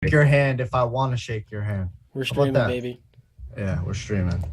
shake your hand if I want to shake your hand. We're How about streaming, that? baby. Yeah, we're streaming.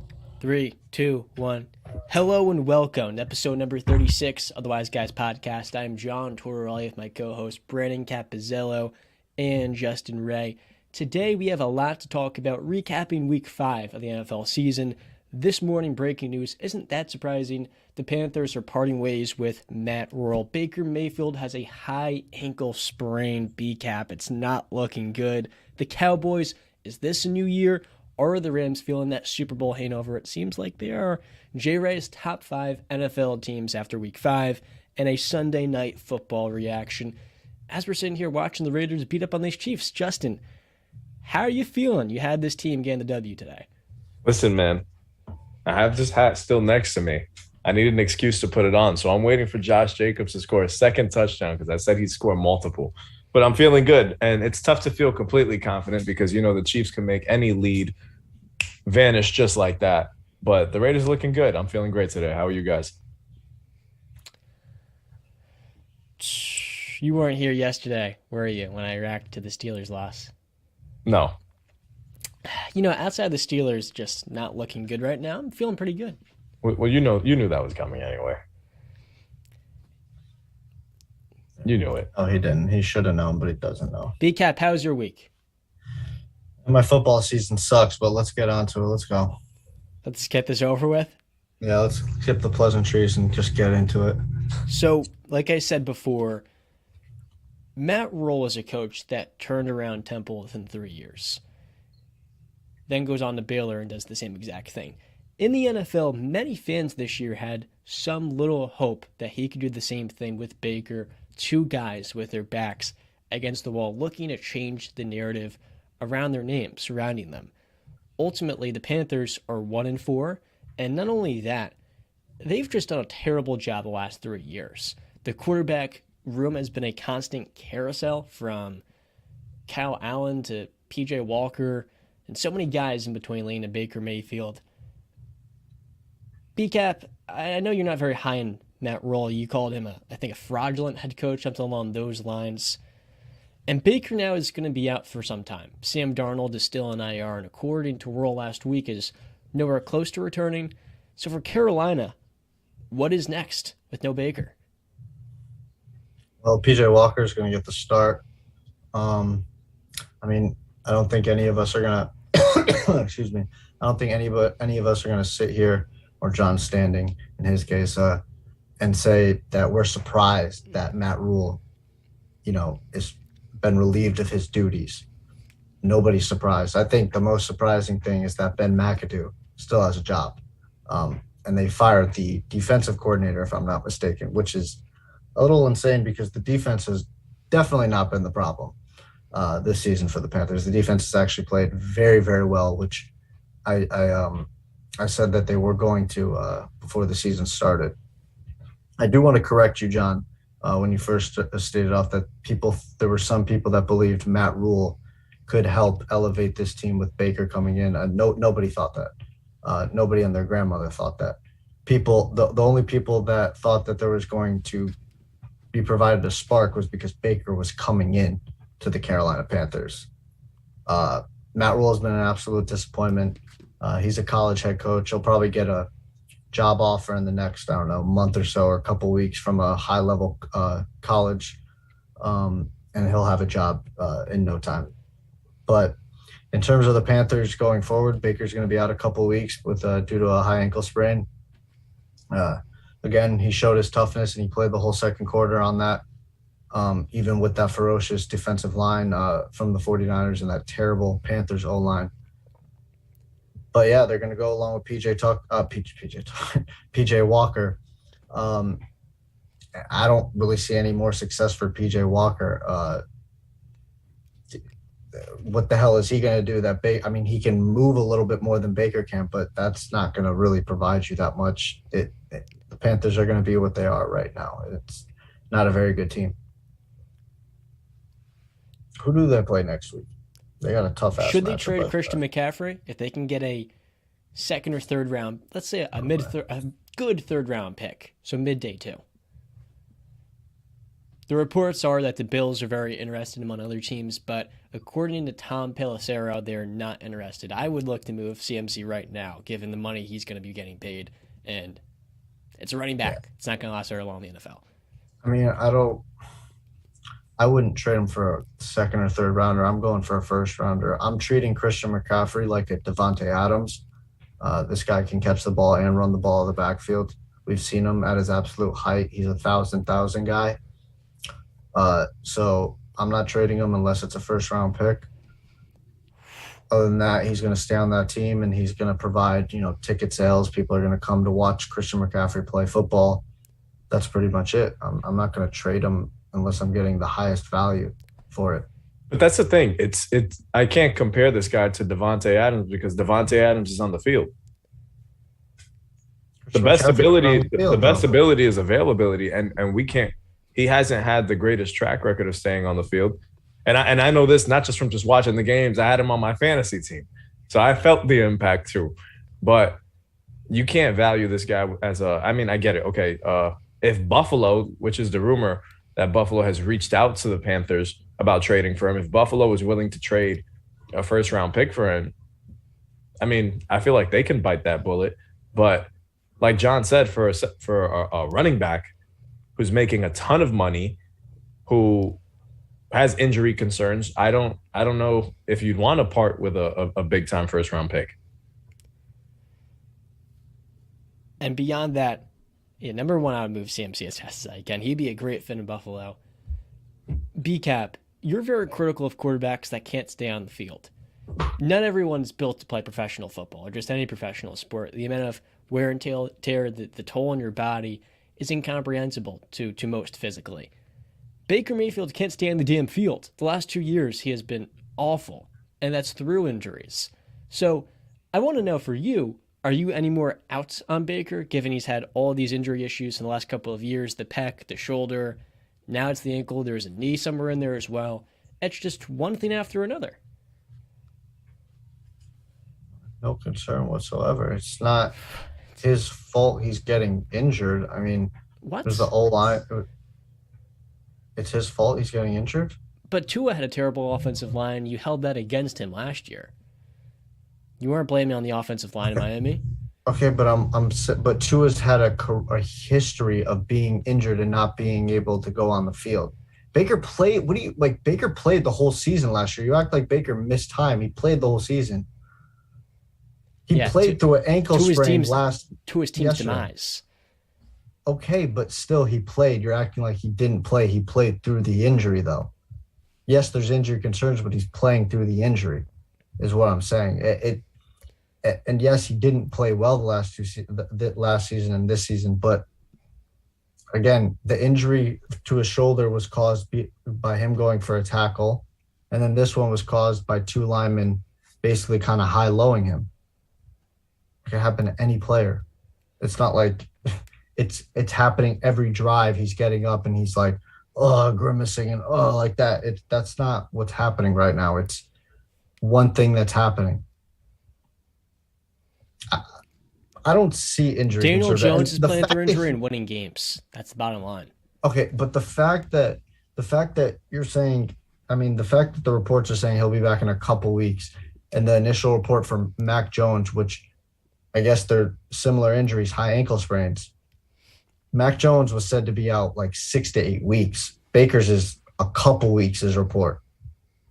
3, 2, 1. Hello and welcome to episode number 36 of the Wise Guys podcast. I am John Tortorelli with my co-host Brandon Capizzello and Justin Ray. Today we have a lot to talk about, recapping week 5 of the NFL season. This morning, breaking news isn't that surprising. The Panthers are parting ways with Matt Rhule. Baker Mayfield has a high ankle sprain B-cap. It's not looking good. The Cowboys, is this a new year? Are the Rams feeling that Super Bowl hangover? It seems like they are. JReys top 5 NFL teams after week 5, and a Sunday night football reaction. As we're sitting here watching the Raiders beat up on these Chiefs, Justin, how are you feeling? You had this team getting the W today. Listen, man, I have this hat still next to me. I needed an excuse to put it on, so I'm waiting for Josh Jacobs to score a second touchdown because I said he'd score multiple. But I'm feeling good, and it's tough to feel completely confident because, you know, the Chiefs can make any lead vanish just like that. But the Raiders are looking good. I'm feeling great today. How are you guys? You weren't here yesterday, were you, when I reacted to the Steelers' loss? No. You know, outside the Steelers just not looking good right now, I'm feeling pretty good. Well, you knew that was coming anyway. You knew it. Oh, he didn't. He should have known, but he doesn't know. B-Cap, how's your week? My football season sucks, but let's get on to it. Let's go. Let's get this over with. Yeah, let's skip the pleasantries and just get into it. So, like I said before, Matt Rhule is a coach that turned around Temple within 3 years. Then goes on to Baylor and does the same exact thing. In the NFL, many fans this year had some little hope that he could do the same thing with Baker, two guys with their backs against the wall, looking to change the narrative around their name, surrounding them. Ultimately, the Panthers are 1-4, and not only that, they've just done a terrible job the last 3 years. The quarterback room has been a constant carousel from Kyle Allen to PJ Walker, and so many guys in between Lane and Baker Mayfield. B-Cap, I know you're not very high in Matt Rhule. You called him, I think, a fraudulent head coach, something along those lines. And Baker now is going to be out for some time. Sam Darnold is still in IR, and according to Rhule last week, is nowhere close to returning. So for Carolina, what is next with no Baker? Well, PJ Walker is going to get the start. I don't think any of us are going to – excuse me. I don't think any of us are going to sit here, or John Standing in his case, and say that we're surprised that Matt Rhule, is been relieved of his duties. Nobody's surprised. I think the most surprising thing is that Ben McAdoo still has a job. And they fired the defensive coordinator, if I'm not mistaken, which is a little insane because the defense has definitely not been the problem this season for the Panthers. The defense has actually played very, very well, which I said that they were going to before the season started. I do want to correct you, John, when you first stated off that there were some people that believed Matt Rhule could help elevate this team with Baker coming in. Nobody thought that. Nobody and their grandmother thought that. The only people that thought that there was going to be provided a spark was because Baker was coming in to the Carolina Panthers. Matt Rhule has been an absolute disappointment. He's a college head coach. He'll probably get a job offer in the next, month or so or a couple weeks from a high-level college, and he'll have a job in no time. But in terms of the Panthers going forward, Baker's going to be out a couple of weeks due to a high ankle sprain. Again, he showed his toughness, and he played the whole second quarter on that, even with that ferocious defensive line from the 49ers and that terrible Panthers O-line. But yeah, they're going to go along with PJ Walker. I don't really see any more success for PJ Walker. What the hell is he going to do? He can move a little bit more than Baker can, but that's not going to really provide you that much. The Panthers are going to be what they are right now. It's not a very good team. Who do they play next week? They got a tough ass. Should they trade Christian McCaffrey if they can get a second or third round, let's say a good third round pick, so midday two? The reports are that the Bills are very interested among other teams, but according to Tom Pelissero, they're not interested. I would look to move CMC right now, given the money he's going to be getting paid, and it's a running back. It's not going to last very long in the NFL. I mean, I wouldn't trade him for a second or third rounder. I'm going for a first rounder. I'm treating Christian McCaffrey like a Devontae Adams. This guy can catch the ball and run the ball in the backfield. We've seen him at his absolute height. He's a 1,000 guy. So I'm not trading him unless it's a first round pick. Other than that, he's going to stay on that team and he's going to provide, ticket sales. People are going to come to watch Christian McCaffrey play football. That's pretty much it. I'm not going to trade him unless I'm getting the highest value for it. But that's the thing. It's I can't compare this guy to Devontae Adams because Devontae Adams is on the field. The best ability is availability, and we can't. He hasn't had the greatest track record of staying on the field, and I know this not just from just watching the games. I had him on my fantasy team, so I felt the impact too. But you can't value this guy as a. I mean, I get it. Okay, if Buffalo, which is the rumor that Buffalo has reached out to the Panthers about trading for him, if Buffalo was willing to trade a first round pick for him, I mean, I feel like they can bite that bullet. But like John said, for a running back who's making a ton of money, who has injury concerns, I don't know if you'd want to part with a big time first round pick. And beyond that, number one, I would move CMC as fast as I can. He'd be a great fit in Buffalo. B-Cap, you're very critical of quarterbacks that can't stay on the field. Not everyone's built to play professional football or just any professional sport. The amount of wear and tear, the toll on your body is incomprehensible to most physically. Baker Mayfield can't stay on the damn field. The last 2 years, he has been awful, and that's through injuries. So I want to know for you, are you any more out on Baker, given he's had all these injury issues in the last couple of years, the pec, the shoulder, now it's the ankle, there's a knee somewhere in there as well. It's just one thing after another. No concern whatsoever. It's not his fault he's getting injured. I mean, there's the O-line. It's his fault he's getting injured? But Tua had a terrible offensive line. You held that against him last year. You weren't blaming on the offensive line in Miami. Okay, but Tua's had a history of being injured and not being able to go on the field. Baker played. Baker played the whole season last year. You act like Baker missed time. He played the whole season. He played through an ankle sprain to his team's demise. Okay, but still he played. You're acting like he didn't play. He played through the injury, though. Yes, there's injury concerns, but he's playing through the injury, is what I'm saying. And yes, he didn't play well the last season and this season, but again, the injury to his shoulder was caused by him going for a tackle, and then this one was caused by two linemen basically kind of high-lowing him. It could happen to any player. It's not like it's happening every drive. He's getting up and he's like, grimacing and like that. That's not what's happening right now. It's one thing that's happening. I don't see injury. Daniel Jones is playing through injury and winning games. That's the bottom line. Okay, but the fact that you're saying, I mean, the fact that the reports are saying he'll be back in a couple weeks, and the initial report from Mac Jones, which I guess they're similar injuries, high ankle sprains. Mac Jones was said to be out like 6 to 8 weeks. Baker's is a couple weeks, his report.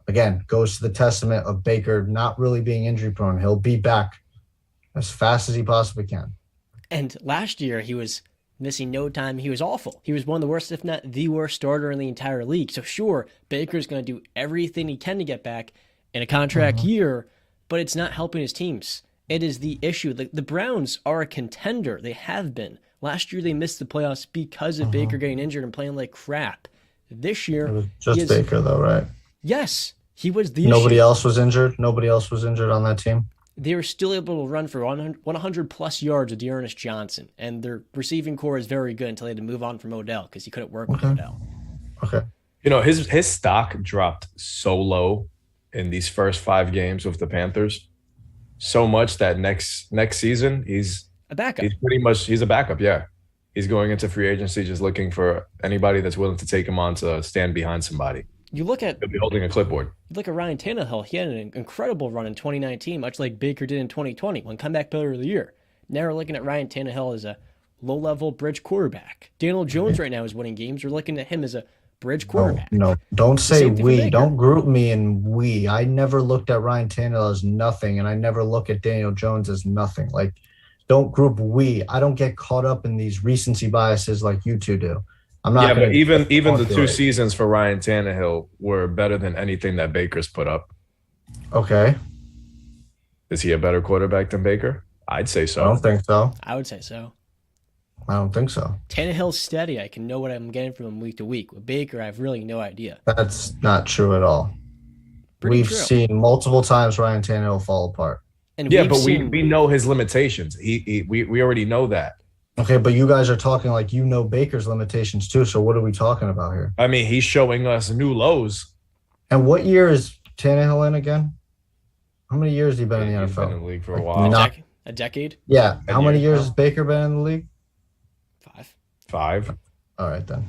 Again, goes to the testament of Baker not really being injury prone. He'll be back as fast as he possibly can. And last year, he was missing no time. He was awful. He was one of the worst, if not the worst starter in the entire league. So sure, Baker's going to do everything he can to get back in a contract year, but it's not helping his teams. It is the issue. The Browns are a contender. They have been. Last year, they missed the playoffs because of Baker getting injured and playing like crap. This year, it was just Baker, though, right? Yes, he was the Nobody issue. else was injured? Nobody else was injured on that team? They were still able to run for 100-plus yards with Dearness Johnson, and their receiving core is very good until they had to move on from Odell because he couldn't work with Odell. Okay. You know, his stock dropped so low in these first 5 games with the Panthers, so much that next season he's a backup. He's a backup, yeah. He's going into free agency just looking for anybody that's willing to take him on to stand behind somebody. You look at He'll be holding a clipboard. Ryan Tannehill. He had an incredible run in 2019, much like Baker did in 2020, when comeback player of the year. Now we're looking at Ryan Tannehill as a low-level bridge quarterback. Daniel Jones right now is winning games. We're looking at him as a bridge quarterback. No, don't say we. Don't group me in we. I never looked at Ryan Tannehill as nothing, and I never look at Daniel Jones as nothing. Like, don't group we. I don't get caught up in these recency biases like you two do. I'm not. Yeah, but even the 2 seasons for Ryan Tannehill were better than anything that Baker's put up. Okay. Is he a better quarterback than Baker? I'd say so. I don't think so. I would say so. I don't think so. Tannehill's steady. I can know what I'm getting from him week to week. With Baker, I have really no idea. That's not true at all. We've seen multiple times Ryan Tannehill fall apart. And yeah, but we know his limitations. We already know that. Okay, but you guys are talking like you know Baker's limitations too. So what are we talking about here? I mean, he's showing us new lows. And what year is Tannehill in again? How many years has he been in the NFL? He's been in the league for a while. A decade? Yeah. How many years has Baker been in the league? 5. All right, then.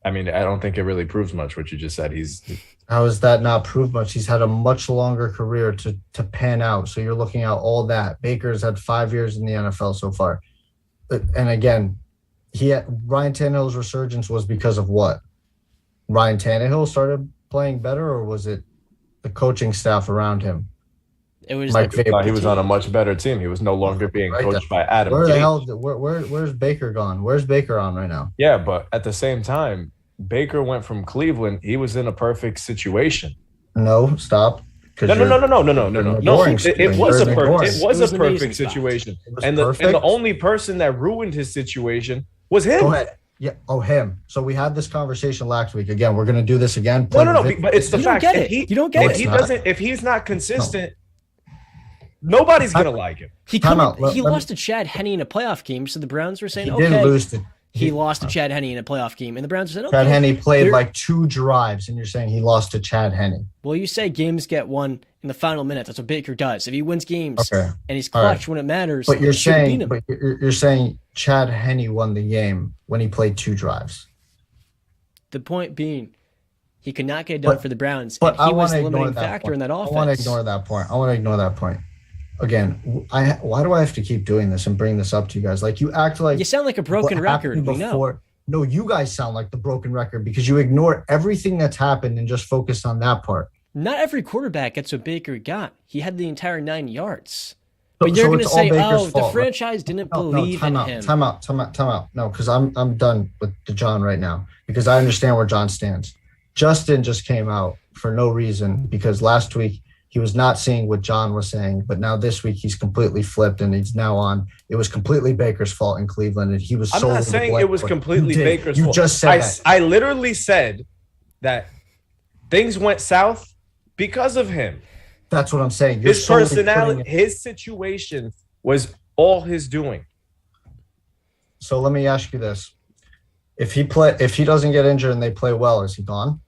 I mean, I don't think it really proves much what you just said. How does that not prove much? He's had a much longer career to pan out. So you're looking at all that. Baker's had 5 years in the NFL so far. And again, Ryan Tannehill's resurgence was because of what? Ryan Tannehill started playing better, or was it the coaching staff around him? It was he was on a much better team. He was no longer being coached by Adam. Where the hell? Where's Baker gone? Where's Baker on right now? Yeah, but at the same time, Baker went from Cleveland. He was in a perfect situation. No, stop. No. It was a perfect situation, and the only person that ruined his situation was him. Go ahead. Yeah. Oh, him. So we had this conversation last week. Again, we're going to do this again. No. But it's the fact. You don't get it. If he's not consistent, nobody's going to like him. He lost to Chad Henne in a playoff game, so the Browns were saying, he lost to Chad Henne in a playoff game, and the Browns said, okay. Chad Henne played like 2 drives, and you're saying he lost to Chad Henne. Well, you say games get won in the final minute. That's what Baker does. If he wins games and he's clutch when it matters, but you're saying Chad Henne won the game when he played 2 drives. The point being, he could not get it done for the Browns, and he was the limiting factor in that offense. I want to ignore that point. Again, why do I have to keep doing this and bring this up to you guys? Like, you act like you sound like a broken record. We know. No, you guys sound like the broken record because you ignore everything that's happened and just focus on that part. Not every quarterback gets what Baker got. He had the entire 9 yards. But you're going to say, the franchise didn't believe in him. Time out. No, because I'm done with John right now because I understand where John stands. Justin just came out for no reason because last week he was not seeing what John was saying, but now this week he's completely flipped and he's now on. It was completely Baker's fault in Cleveland, and he was. I'm not saying it was completely Baker's fault. You just said that. I literally said that things went south because of him. That's what I'm saying. His personality, his situation was all his doing. So let me ask you this: if he doesn't get injured and they play well, is he gone?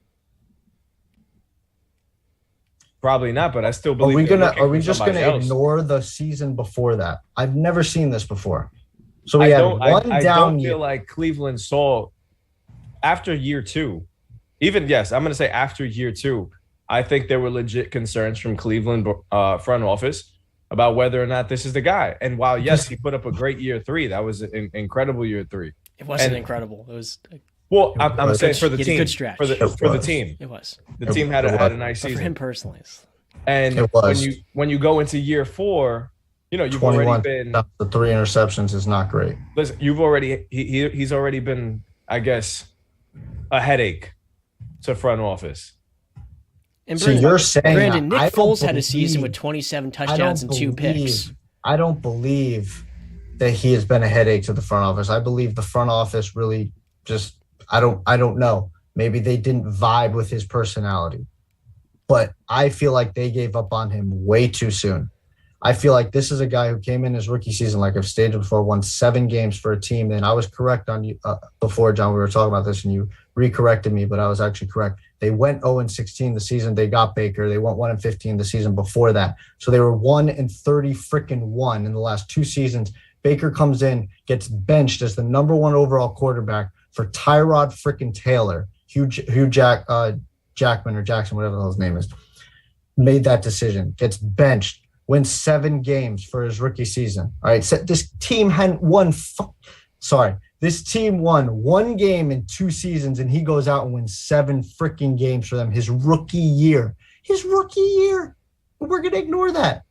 Probably not, but I still believe. Are we just gonna ignore the season before that? I've never seen this before. So we had one down year. I don't feel like Cleveland saw after year 2. I'm gonna say after year 2. I think there were legit concerns from Cleveland front office about whether or not this is the guy. And while yes, he put up a great year 3, that was an incredible year 3. It wasn't incredible. It was. Well, I'm saying for the team, good stretch. for the team, it was. The team had a nice season. For him personally, and when you go into year 4, you've already been the 3 interceptions is not great. Listen, he's already been, I guess, a headache to front office. And so you're saying, Brandon, Nick Foles had a season with 27 touchdowns and 2 picks. I don't believe that he has been a headache to the front office. I believe the front office really just. I don't know. Maybe they didn't vibe with his personality, but I feel like they gave up on him way too soon. I feel like this is a guy who came in his rookie season, like I've stated before, won 7 games for a team. And I was correct on you before, John. We were talking about this and you recorrected me, but I was actually correct. They went 0-16 the season they got Baker. They went 1-15 the season before that. So they were 1-30 in the last 2 seasons. Baker comes in, gets benched as the number 1 overall quarterback for Tyrod freaking Taylor, Jackman or Jackson, whatever the hell his name is, made that decision, gets benched, wins 7 games for his rookie season. All right, so this team hadn't won. This team won 1 game in 2 seasons, and he goes out and wins 7 freaking games for them his rookie year. We're going to ignore that.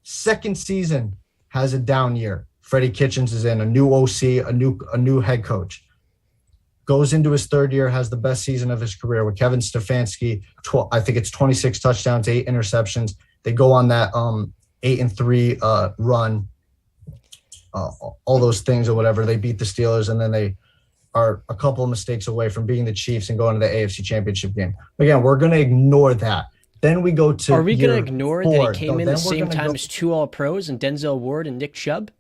Second season has a down year. Freddie Kitchens is in, a new OC, a new head coach. Goes into his 3rd year, has the best season of his career with Kevin Stefanski. I think it's 26 touchdowns, 8 interceptions. They go on that 8-3 run, all those things or whatever. They beat the Steelers, and then they are a couple of mistakes away from beating the Chiefs and going to the AFC Championship game. Again, we're going to ignore that. Then we go to. Are we going to ignore 4. That he came in the same time as 2 All-Pros and Denzel Ward and Nick Chubb?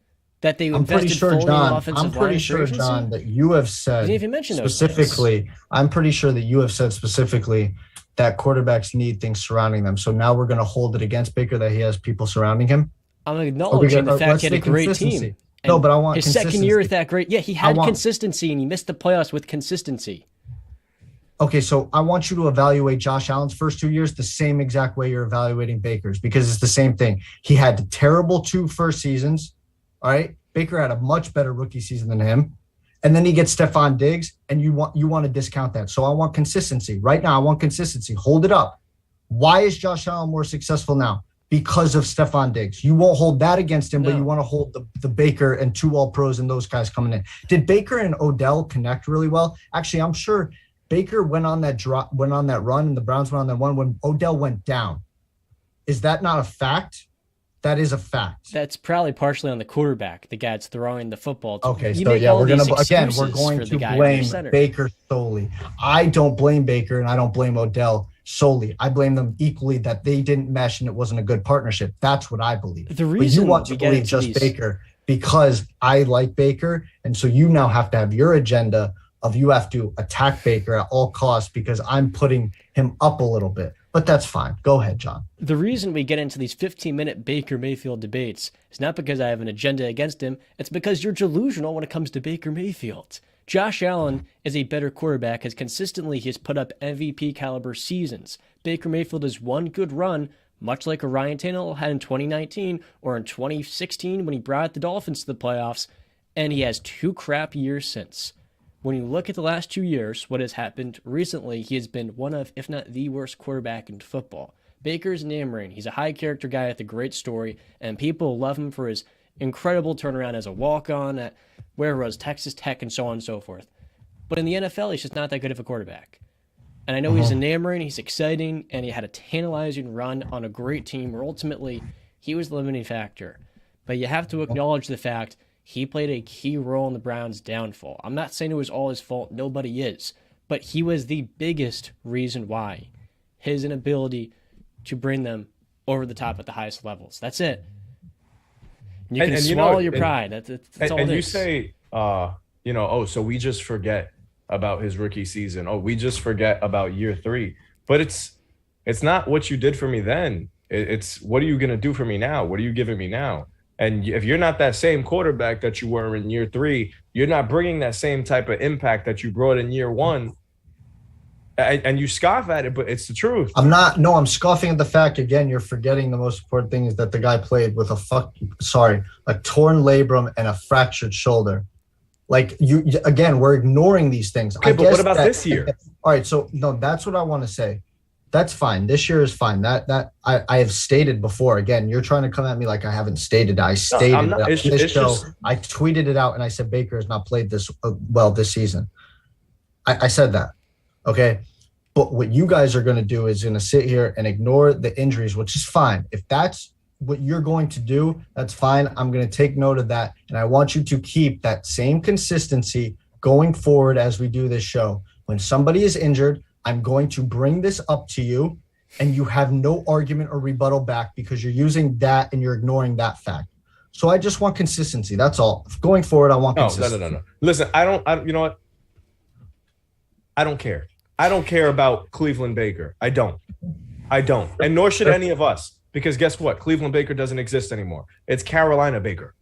That they invested fully in offensive line. I'm pretty sure, John, that you have said you didn't even mention those specifically. things. I'm pretty sure that you have said specifically that quarterbacks need things surrounding them. So now we're going to hold it against Baker that he has people surrounding him. I'm acknowledging the fact he had a great team. No, but I want his second year with that great. Yeah, he had consistency, and he missed the playoffs with consistency. Okay, so I want you to evaluate Josh Allen's first 2 years the same exact way you're evaluating Baker's, because it's the same thing. He had the terrible 2 first seasons. All right, Baker had a much better rookie season than him, and then he gets Stephon Diggs, and you want to discount that. So I want consistency right now. I want consistency. Hold it up. Why is Josh Allen more successful now? Because of Stephon Diggs. You won't hold that against him, but you want to hold the Baker and 2 All-Pros and those guys coming in. Did Baker and Odell connect really well? Actually, I'm sure Baker went on that run, and the Browns went on that one when Odell went down. Is that not a fact? That is a fact. That's probably partially on the quarterback, the guy that's throwing the football. Okay, so yeah, we're going to blame Baker solely. I don't blame Baker, and I don't blame Odell solely. I blame them equally that they didn't mesh and it wasn't a good partnership. That's what I believe. The reason you want to believe just Baker because I like Baker, and so you now have to have your agenda of you have to attack Baker at all costs because I'm putting him up a little bit. But that's fine. Go ahead, John. The reason we get into these 15-minute Baker Mayfield debates is not because I have an agenda against him. It's because you're delusional when it comes to Baker Mayfield. Josh Allen is a better quarterback as consistently he has put up MVP caliber seasons. Baker Mayfield has one good run, much like a Ryan Tannehill had in 2019 or in 2016 when he brought the Dolphins to the playoffs, and he has 2 crap years since. When you look at the last 2 years, what has happened recently, he has been one of, if not the worst quarterback in football. Baker's name ring. He's a high-character guy with a great story, and people love him for his incredible turnaround as a walk-on at where was Texas Tech and so on and so forth. But in the NFL, he's just not that good of a quarterback. And I know he's a name ring, he's exciting, and he had a tantalizing run on a great team where ultimately he was the limiting factor. But you have to acknowledge the fact he played a key role in the Browns' downfall. I'm not saying it was all his fault. Nobody is. But he was the biggest reason why. His inability to bring them over the top at the highest levels. That's it. You can swallow your pride. That's all it is. And you say, so we just forget about his rookie season. Oh, we just forget about year 3. But it's not what you did for me then. It's what are you going to do for me now? What are you giving me now? And if you're not that same quarterback that you were in year 3, you're not bringing that same type of impact that you brought in year 1. And you scoff at it, but it's the truth. I'm scoffing at the fact, again, you're forgetting the most important thing is that the guy played with a torn labrum and a fractured shoulder. Like we're ignoring these things. Okay, but what about this year? All right, so no, that's what I want to say. That's fine. This year is fine. That I have stated before. Again, you're trying to come at me like I haven't stated. I stated I tweeted it out and I said Baker has not played this well this season. I said that. Okay. But what you guys are going to do is going to sit here and ignore the injuries, which is fine. If that's what you're going to do, that's fine. I'm going to take note of that. And I want you to keep that same consistency going forward as we do this show. When somebody is injured, I'm going to bring this up to you and you have no argument or rebuttal back because you're using that and you're ignoring that fact. So I just want consistency. That's all. Going forward, I want consistency. No. Listen, you know what? I don't care. I don't care about Cleveland Baker. I don't. And nor should any of us, because guess what? Cleveland Baker doesn't exist anymore. It's Carolina Baker.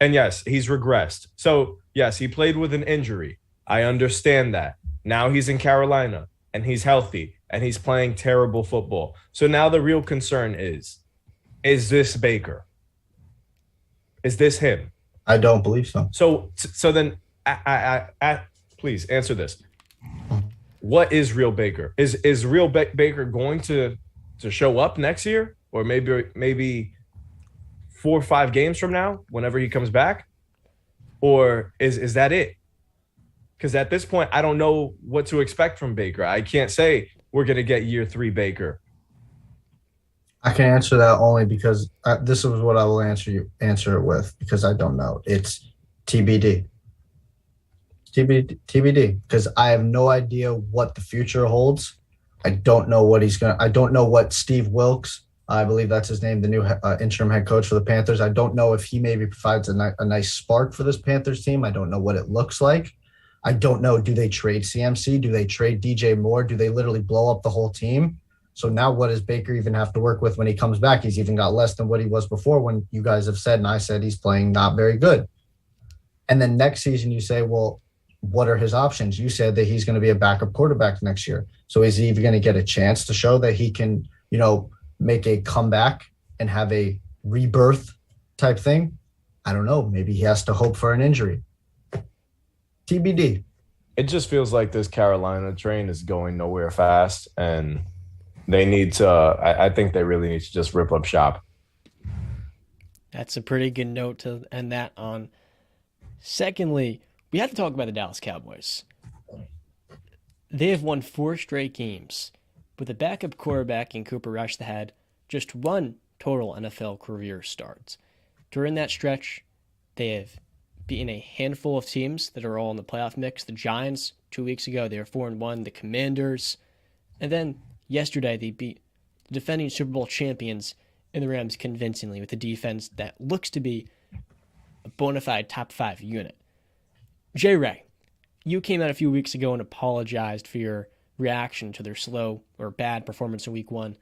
And yes, he's regressed. So yes, he played with an injury. I understand that. Now he's in Carolina and he's healthy and he's playing terrible football. So now the real concern is this Baker? Is this him? I don't believe so. So then, please answer this. What is Rhule Baker? Is Rhule Baker going to show up next year, or maybe 4 or 5 games from now, whenever he comes back, or is that it? Because at this point, I don't know what to expect from Baker. I can't say we're going to get year 3 Baker. I can answer that only because this is what I will answer it with, because I don't know. It's TBD. TBD, because I have no idea what the future holds. I don't know what I don't know what Steve Wilkes, I believe that's his name, the new interim head coach for the Panthers. I don't know if he maybe provides a nice spark for this Panthers team. I don't know what it looks like. I don't know, do they trade CMC? Do they trade DJ Moore? Do they literally blow up the whole team? So now what does Baker even have to work with when he comes back? He's even got less than what he was before, when you guys have said, and I said, he's playing not very good. And then next season you say, well, what are his options? You said that he's going to be a backup quarterback next year. So is he even going to get a chance to show that he can, make a comeback and have a rebirth type thing? I don't know. Maybe he has to hope for an injury. TBD. It just feels like this Carolina train is going nowhere fast, and they need to, I think they really need to just rip up shop. That's a pretty good note to end that on. Secondly, we have to talk about the Dallas Cowboys. They have won 4 straight games with a backup quarterback in Cooper Rush that had just 1 total NFL career start. During that stretch, they have beaten a handful of teams that are all in the playoff mix. The Giants, 2 weeks ago, they were 4-1. The Commanders. And then yesterday, they beat the defending Super Bowl champions in the Rams convincingly with a defense that looks to be a bona fide top 5 unit. JRey, you came out a few weeks ago and apologized for your reaction to their slow or bad performance in week 1.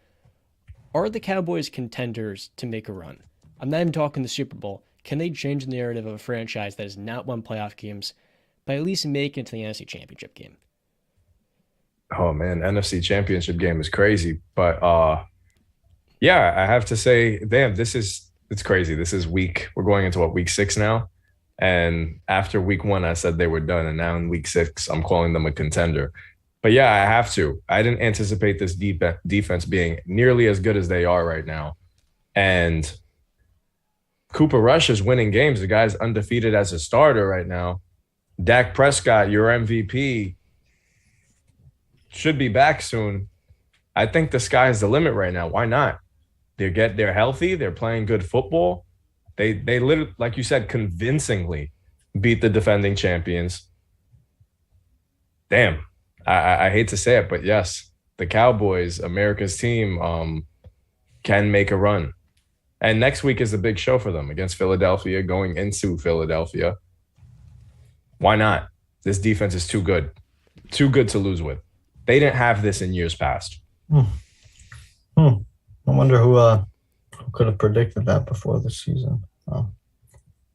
Are the Cowboys contenders to make a run? I'm not even talking the Super Bowl. Can they change the narrative of a franchise that has not won playoff games by at least making it to the NFC Championship game? Oh, man, NFC Championship game is crazy. But, yeah, I have to say, damn, it's crazy. This is we're going into week 6 now? And after week 1, I said they were done. And now in week 6, I'm calling them a contender. But yeah, I have to. I didn't anticipate this defense being nearly as good as they are right now. And Cooper Rush is winning games. The guy's undefeated as a starter right now. Dak Prescott, your MVP, should be back soon. I think the sky's the limit right now. Why not? They're healthy. They're playing good football. They literally, like you said, convincingly beat the defending champions. Damn. I hate to say it, but yes, the Cowboys, America's team, can make a run. And next week is a big show for them against Philadelphia, going into Philadelphia. Why not? This defense is too good to lose with. They didn't have this in years past. I wonder who could have predicted that before the season.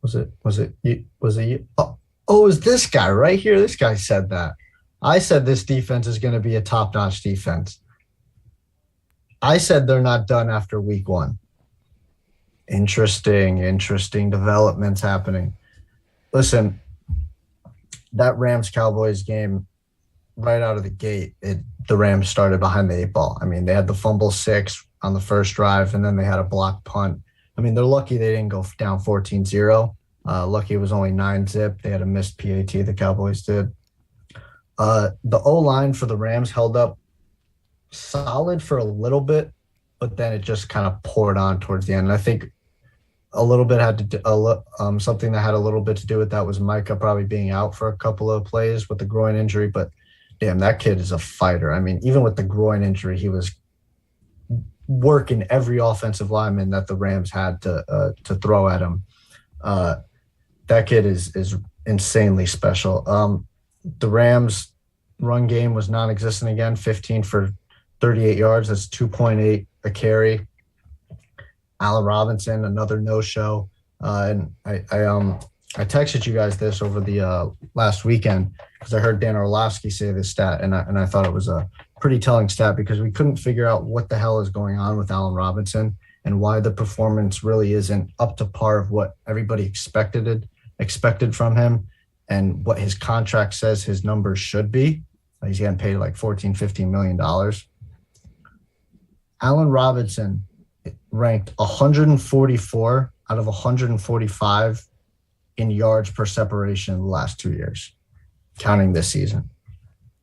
Was it you? Oh, it was this guy right here. This guy said that. I said this defense is going to be a top-notch defense. I said they're not done after week 1. Interesting developments happening. Listen, that Rams-Cowboys game, right out of the gate, the Rams started behind the 8 ball. I mean, they had the fumble 6 on the first drive, and then they had a blocked punt. I mean, they're lucky they didn't go down 14-0. Lucky it was only 9-zip. They had a missed PAT, the Cowboys did. The O-line for the Rams held up solid for a little bit, but then it just kind of poured on towards the end. And I think a little bit had to do, something that had a little bit to do with that was Micah probably being out for a couple of plays with the groin injury. But damn, that kid is a fighter. I mean, even with the groin injury, he was working every offensive lineman that the Rams had to throw at him. That kid is insanely special. The Rams' run game was non-existent again, 15 for 38 yards. That's 2.8 a carry. Allen Robinson, another no-show. And I I texted you guys this over the last weekend because I heard Dan Orlovsky say this stat, and I thought it was a pretty telling stat because we couldn't figure out what the hell is going on with Allen Robinson and why the performance really isn't up to par of what everybody expected from him and what his contract says his numbers should be. He's getting paid like $14-15 million. Allen Robinson ranked 144 out of 145 in yards per separation in the last 2 years, counting this season.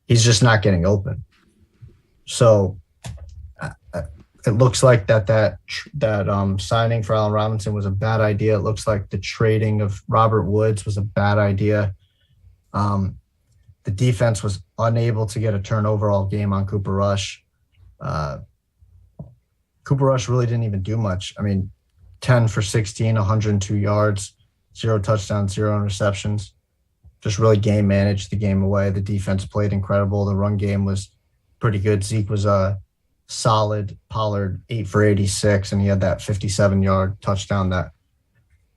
He's just not getting open. So it looks like that signing for Allen Robinson was a bad idea. It looks like the trading of Robert Woods was a bad idea. The defense was unable to get a turnover all game on Cooper Rush. Cooper Rush really didn't even do much. I mean, 10 for 16, 102 yards, 0 touchdowns, 0 interceptions. Just really game managed the game away. The defense played incredible. The run game was pretty good. Zeke was a solid. Pollard 8 for 86, and he had that 57-yard touchdown that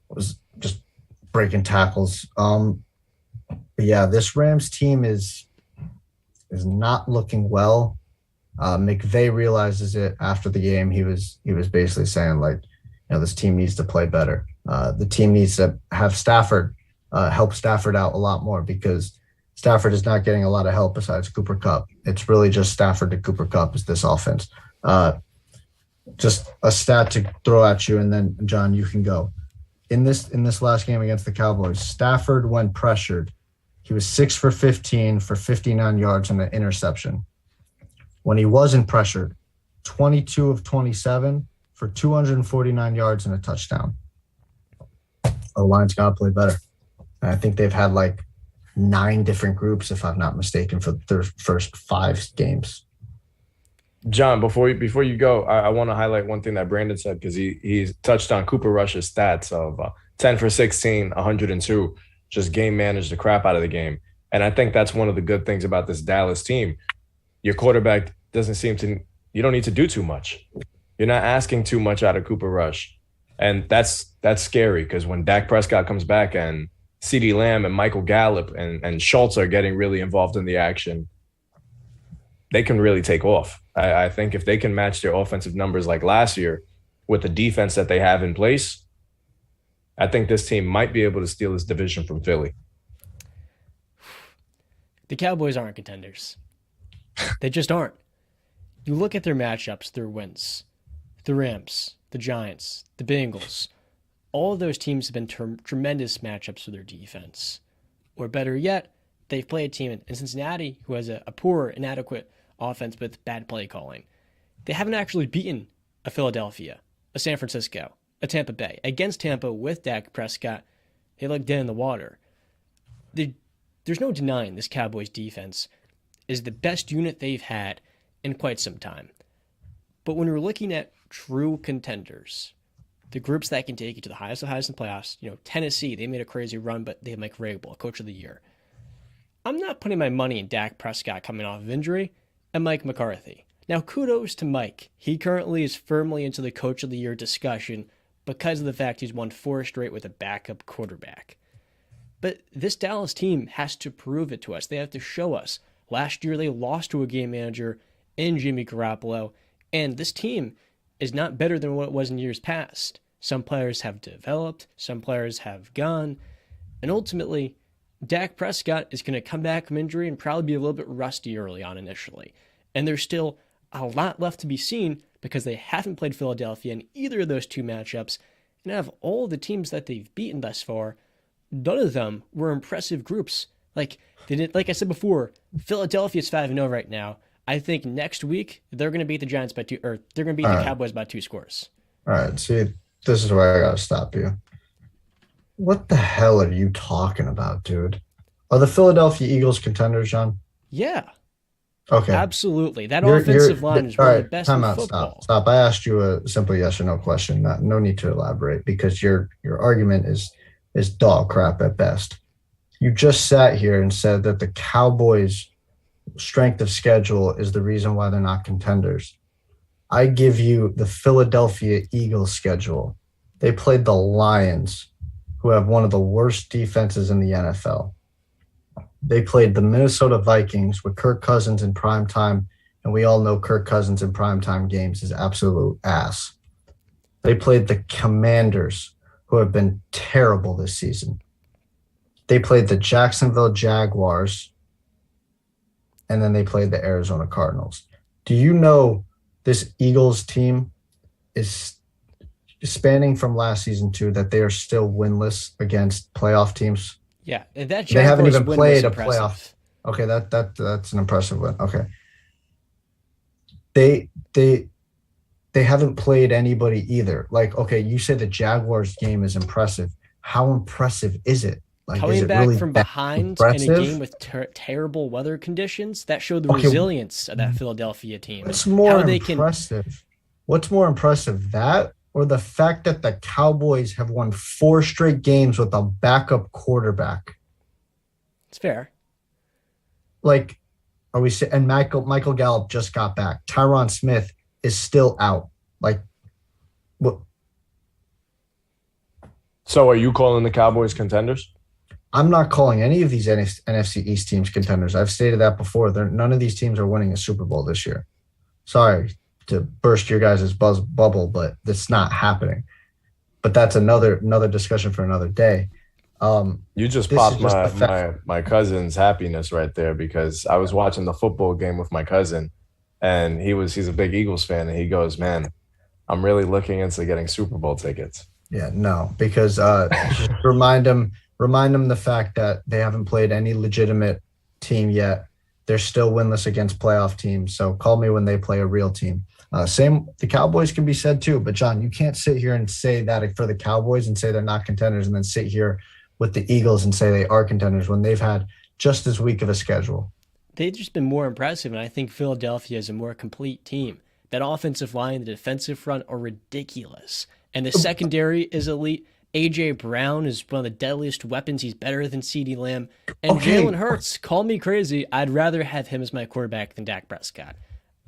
was just breaking tackles. But yeah, this Rams team is not looking well. McVay realizes it after the game. He was basically saying, like, this team needs to play better. The team needs to have Stafford help Stafford out a lot more because Stafford is not getting a lot of help besides Cooper Kupp. It's really just Stafford to Cooper Kupp is this offense. Just a stat to throw at you, and then John, you can go. In this last game against the Cowboys, Stafford, when pressured, he was 6 for 15 for 59 yards and an interception. When he wasn't pressured, 22 of 27 for 249 yards and a touchdown. The line's got to play better. And I think they've had like 9 different groups, if I'm not mistaken, for their first 5 games. John, before you go, I want to highlight one thing that Brandon said because he touched on Cooper Rush's stats of 10 for 16, 102, just game managed the crap out of the game. And I think that's one of the good things about this Dallas team. Your quarterback doesn't seem to – you don't need to do too much. You're not asking too much out of Cooper Rush. And that's scary because when Dak Prescott comes back and CeeDee Lamb and Michael Gallup and Schultz are getting really involved in the action, they can really take off. I think if they can match their offensive numbers like last year with the defense that they have in place, I think this team might be able to steal this division from Philly. The Cowboys aren't contenders. They just aren't. You look at their matchups, their wins. The Rams, the Giants, the Bengals. All of those teams have been tremendous matchups for their defense. Or better yet, they've played a team in Cincinnati who has a poor, inadequate offense with bad play calling. They haven't actually beaten a Philadelphia, a San Francisco, a Tampa Bay. Against Tampa with Dak Prescott, they look dead in the water. There's no denying this Cowboys defense is the best unit they've had in quite some time. But when we're looking at true contenders, the groups that can take you to the highest of highs in playoffs, Tennessee, they made a crazy run, but they have Mike Vrabel, Coach of the Year. I'm not putting my money in Dak Prescott coming off of injury and Mike McCarthy. Now, kudos to Mike. He currently is firmly into the Coach of the Year discussion because of the fact he's won 4 straight with a backup quarterback. But this Dallas team has to prove it to us. They have to show us. Last year, they lost to a game manager in Jimmy Garoppolo, and this team is not better than what it was in years past. Some players have developed, some players have gone, and ultimately, Dak Prescott is going to come back from injury and probably be a little bit rusty early on initially. And there's still a lot left to be seen because they haven't played Philadelphia in either of those 2 matchups, and out of all the teams that they've beaten thus far, none of them were impressive groups. Like I said before, Philadelphia's 5-0 right now. I think next week they're going to beat the Giants by 2, or they're going to beat the Cowboys by 2 scores. All right, see, this is where I got to stop you. What the hell are you talking about, dude? Are the Philadelphia Eagles contenders, John? Yeah. Okay. Absolutely. That offensive line is one of the best in football. Stop. I asked you a simple yes or no question. No need to elaborate because your argument is dog crap at best. You just sat here and said that the Cowboys' strength of schedule is the reason why they're not contenders. I give you the Philadelphia Eagles schedule. They played the Lions, who have one of the worst defenses in the NFL. They played the Minnesota Vikings with Kirk Cousins in prime time, and we all know Kirk Cousins in primetime games is absolute ass. They played the Commanders, who have been terrible this season. They played the Jacksonville Jaguars, and then they played the Arizona Cardinals. Do you know this Eagles team is spanning from last season too, that they are still winless against playoff teams? Yeah, and that they haven't even win played a impressive. playoff. Okay, that's an impressive win. Okay, they haven't played anybody either. Like, okay, you say the Jaguars game is impressive. How impressive is it? Like, coming is it back really from that behind in impressive? a game with terrible weather conditions, that showed the resilience of that Philadelphia team. What's more impressive? What's more impressive, that or the fact that the Cowboys have won 4 straight games with a backup quarterback? It's fair. Like, are we? And Michael Gallup just got back. Tyron Smith is still out. Like, what? So, are you calling the Cowboys contenders? I'm not calling any of these NFC East teams contenders. I've stated that before. None of these teams are winning a Super Bowl this year. Sorry to burst your guys' bubble, but it's not happening. But that's another discussion for another day. You just popped my cousin's happiness right there, because I was watching the football game with my cousin, and he's a big Eagles fan, and he goes, "Man, I'm really looking into getting Super Bowl tickets." Yeah, no, because just remind them the fact that they haven't played any legitimate team yet. They're still winless against playoff teams. So call me when they play a real team. Same, the Cowboys can be said too. But John, you can't sit here and say that for the Cowboys and say they're not contenders, and then sit here with the Eagles and say they are contenders when they've had just as weak of a schedule. They've just been more impressive, and I think Philadelphia is a more complete team. That offensive line, the defensive front are ridiculous. And the secondary is elite. A.J. Brown is one of the deadliest weapons. He's better than CeeDee Lamb. And Jalen Hurts, call me crazy, I'd rather have him as my quarterback than Dak Prescott.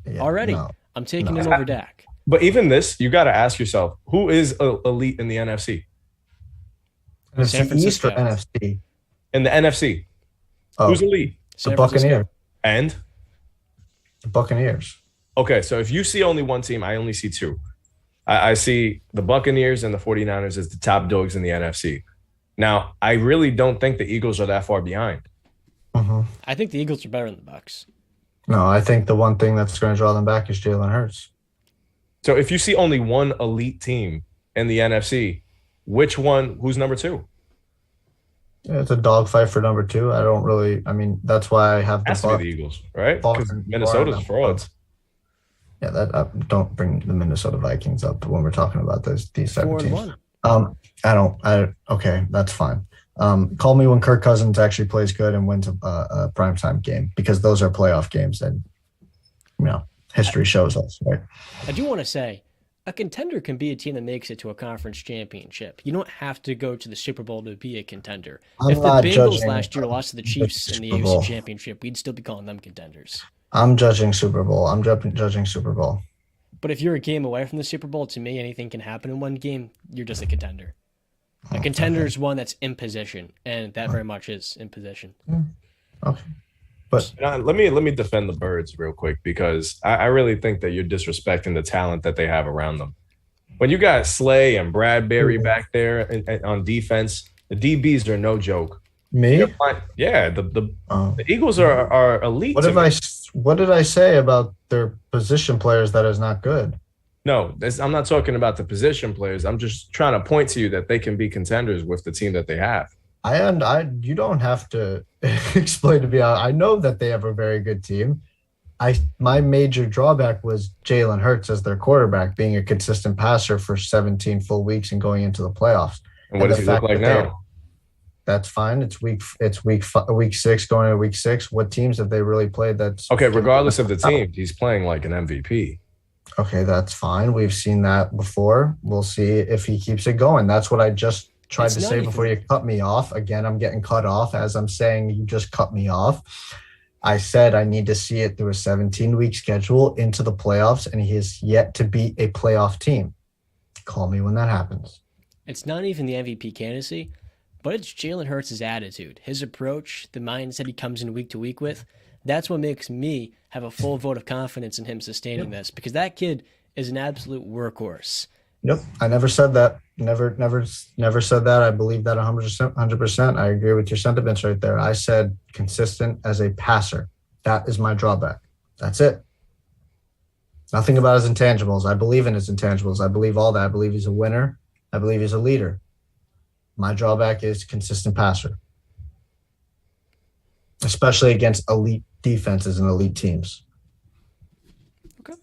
Yeah, I'm taking him over Dak. But even this, you got to ask yourself, who is elite in the NFC? San Francisco. East or NFC? In the NFC. Who's elite? The Buccaneers. And? The Buccaneers. Okay, so if you see only one team, I only see 2. I see the Buccaneers and the 49ers as the top dogs in the NFC. Now, I really don't think the Eagles are that far behind. Mm-hmm. I think the Eagles are better than the Bucs. No, I think the one thing that's going to draw them back is Jalen Hurts. So if you see only one elite team in the NFC, who's number 2? Yeah, it's a dogfight for number 2. That's why I have the Eagles, right? Because Minnesota's frauds. Yeah, don't bring the Minnesota Vikings up when we're talking about these type of teams. 4-1. Okay, that's fine. Call me when Kirk Cousins actually plays good and wins a primetime game, because those are playoff games, and history shows us, right? I do want to say, a contender can be a team that makes it to a conference championship. You don't have to go to the Super Bowl to be a contender. If the Bengals last year lost to the Chiefs in the AFC Championship, we'd still be calling them contenders. I'm judging Super Bowl. Judging Super Bowl. But if you're a game away from the Super Bowl, to me, anything can happen in one game. You're just a contender. A contender is one that's in position, and that very much is in position. Okay. But let me defend the Birds real quick, because I really think that you're disrespecting the talent that they have around them. When you got Slay and Bradbury back there on defense, the DBs are no joke. Me? Yeah, the Eagles are elite. What did I say about their position players that is not good? No, I'm not talking about the position players. I'm just trying to point to you that they can be contenders with the team that they have. You don't have to explain to me. I know that they have a very good team. My major drawback was Jalen Hurts as their quarterback, being a consistent passer for 17 full weeks and going into the playoffs. And what does he look like now? That's fine. It's week 6 going into week 6. What teams have they really played? That's okay. Regardless of the team, he's playing like an MVP. Okay, that's fine. We've seen that before. We'll see if he keeps it going. That's what I just tried to say before you cut me off. Again, I'm getting cut off as I'm saying you just cut me off. I said I need to see it through a 17-week schedule into the playoffs, and he has yet to beat a playoff team. Call me when that happens. It's not even the MVP candidacy. but it's Jalen Hurts' attitude, his approach, the mindset he comes in week to week with. That's what makes me have a full vote of confidence in him sustaining this, because that kid is an absolute workhorse. Yep, I never said that. Never said that. I believe that 100%. I agree with your sentiments right there. I said consistent as a passer. That is my drawback. That's it. Nothing about his intangibles. I believe in his intangibles. I believe all that. I believe he's a winner. I believe he's a leader. My drawback is consistent passer, especially against elite defenses and elite teams. Okay.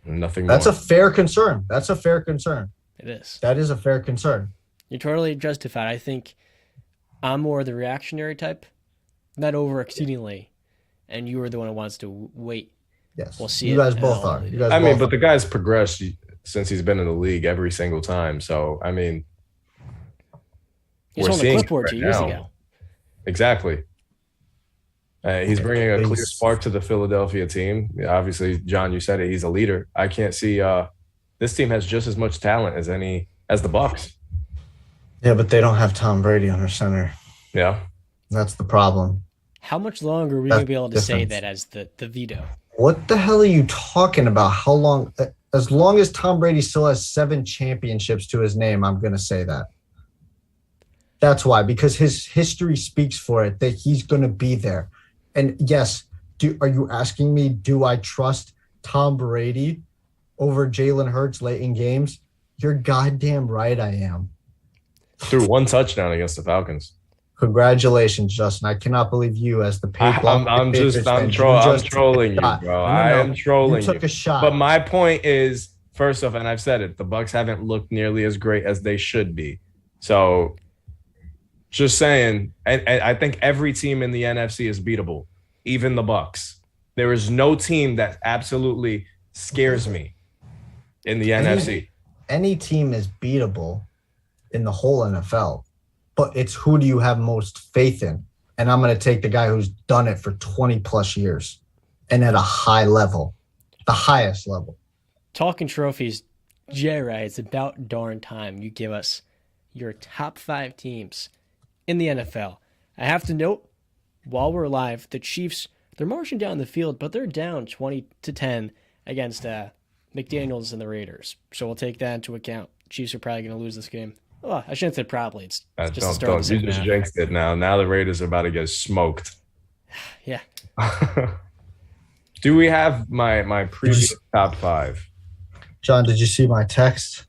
Nothing That's more. a fair concern. That's a fair concern. It is. That is a fair concern. You're totally justified. I think I'm more the reactionary type, not over exceedingly, and you are the one who wants to wait. Yes. We'll see. You guys both are. But the guy's progressed since he's been in the league every single time. So, I mean, he's on the clipboard 2 years ago. Exactly. He's bringing a clear spark to the Philadelphia team. Obviously, John, you said it. He's a leader. I can't see this team has just as much talent as the Bucs. Yeah, but they don't have Tom Brady under center. Yeah. That's the problem. How much longer are we going to be able to say that as the veto? What the hell are you talking about? How long? As long as Tom Brady still has 7 championships to his name, I'm going to say that. That's why, because his history speaks for it, that he's going to be there. And yes, are you asking me, do I trust Tom Brady over Jalen Hurts late in games? You're goddamn right I am. Threw 1 touchdown against the Falcons. Congratulations, Justin. I cannot believe you as the I'm trolling you, bro. I am trolling you. You took a shot. But my point is, first off, and I've said it, the Bucs haven't looked nearly as great as they should be. So just saying, and I think every team in the NFC is beatable, even the Bucs. There is no team that absolutely scares me in the NFC. Any team is beatable in the whole NFL. But it's who do you have most faith in? And I'm going to take the guy who's done it for 20 plus years and at a high level, the highest level. Talking trophies, JReys, it's about darn time you give us your top 5 teams in the NFL. I have to note, while we're live, the Chiefs, they're marching down the field, but they're down 20-10 against McDaniels and the Raiders. So we'll take that into account. Chiefs are probably going to lose this game. Well, I shouldn't say probably. It's just the start of the season. You just jinxed it now. Now the Raiders are about to get smoked. Yeah. Do we have my previous top 5? John, did you see my text?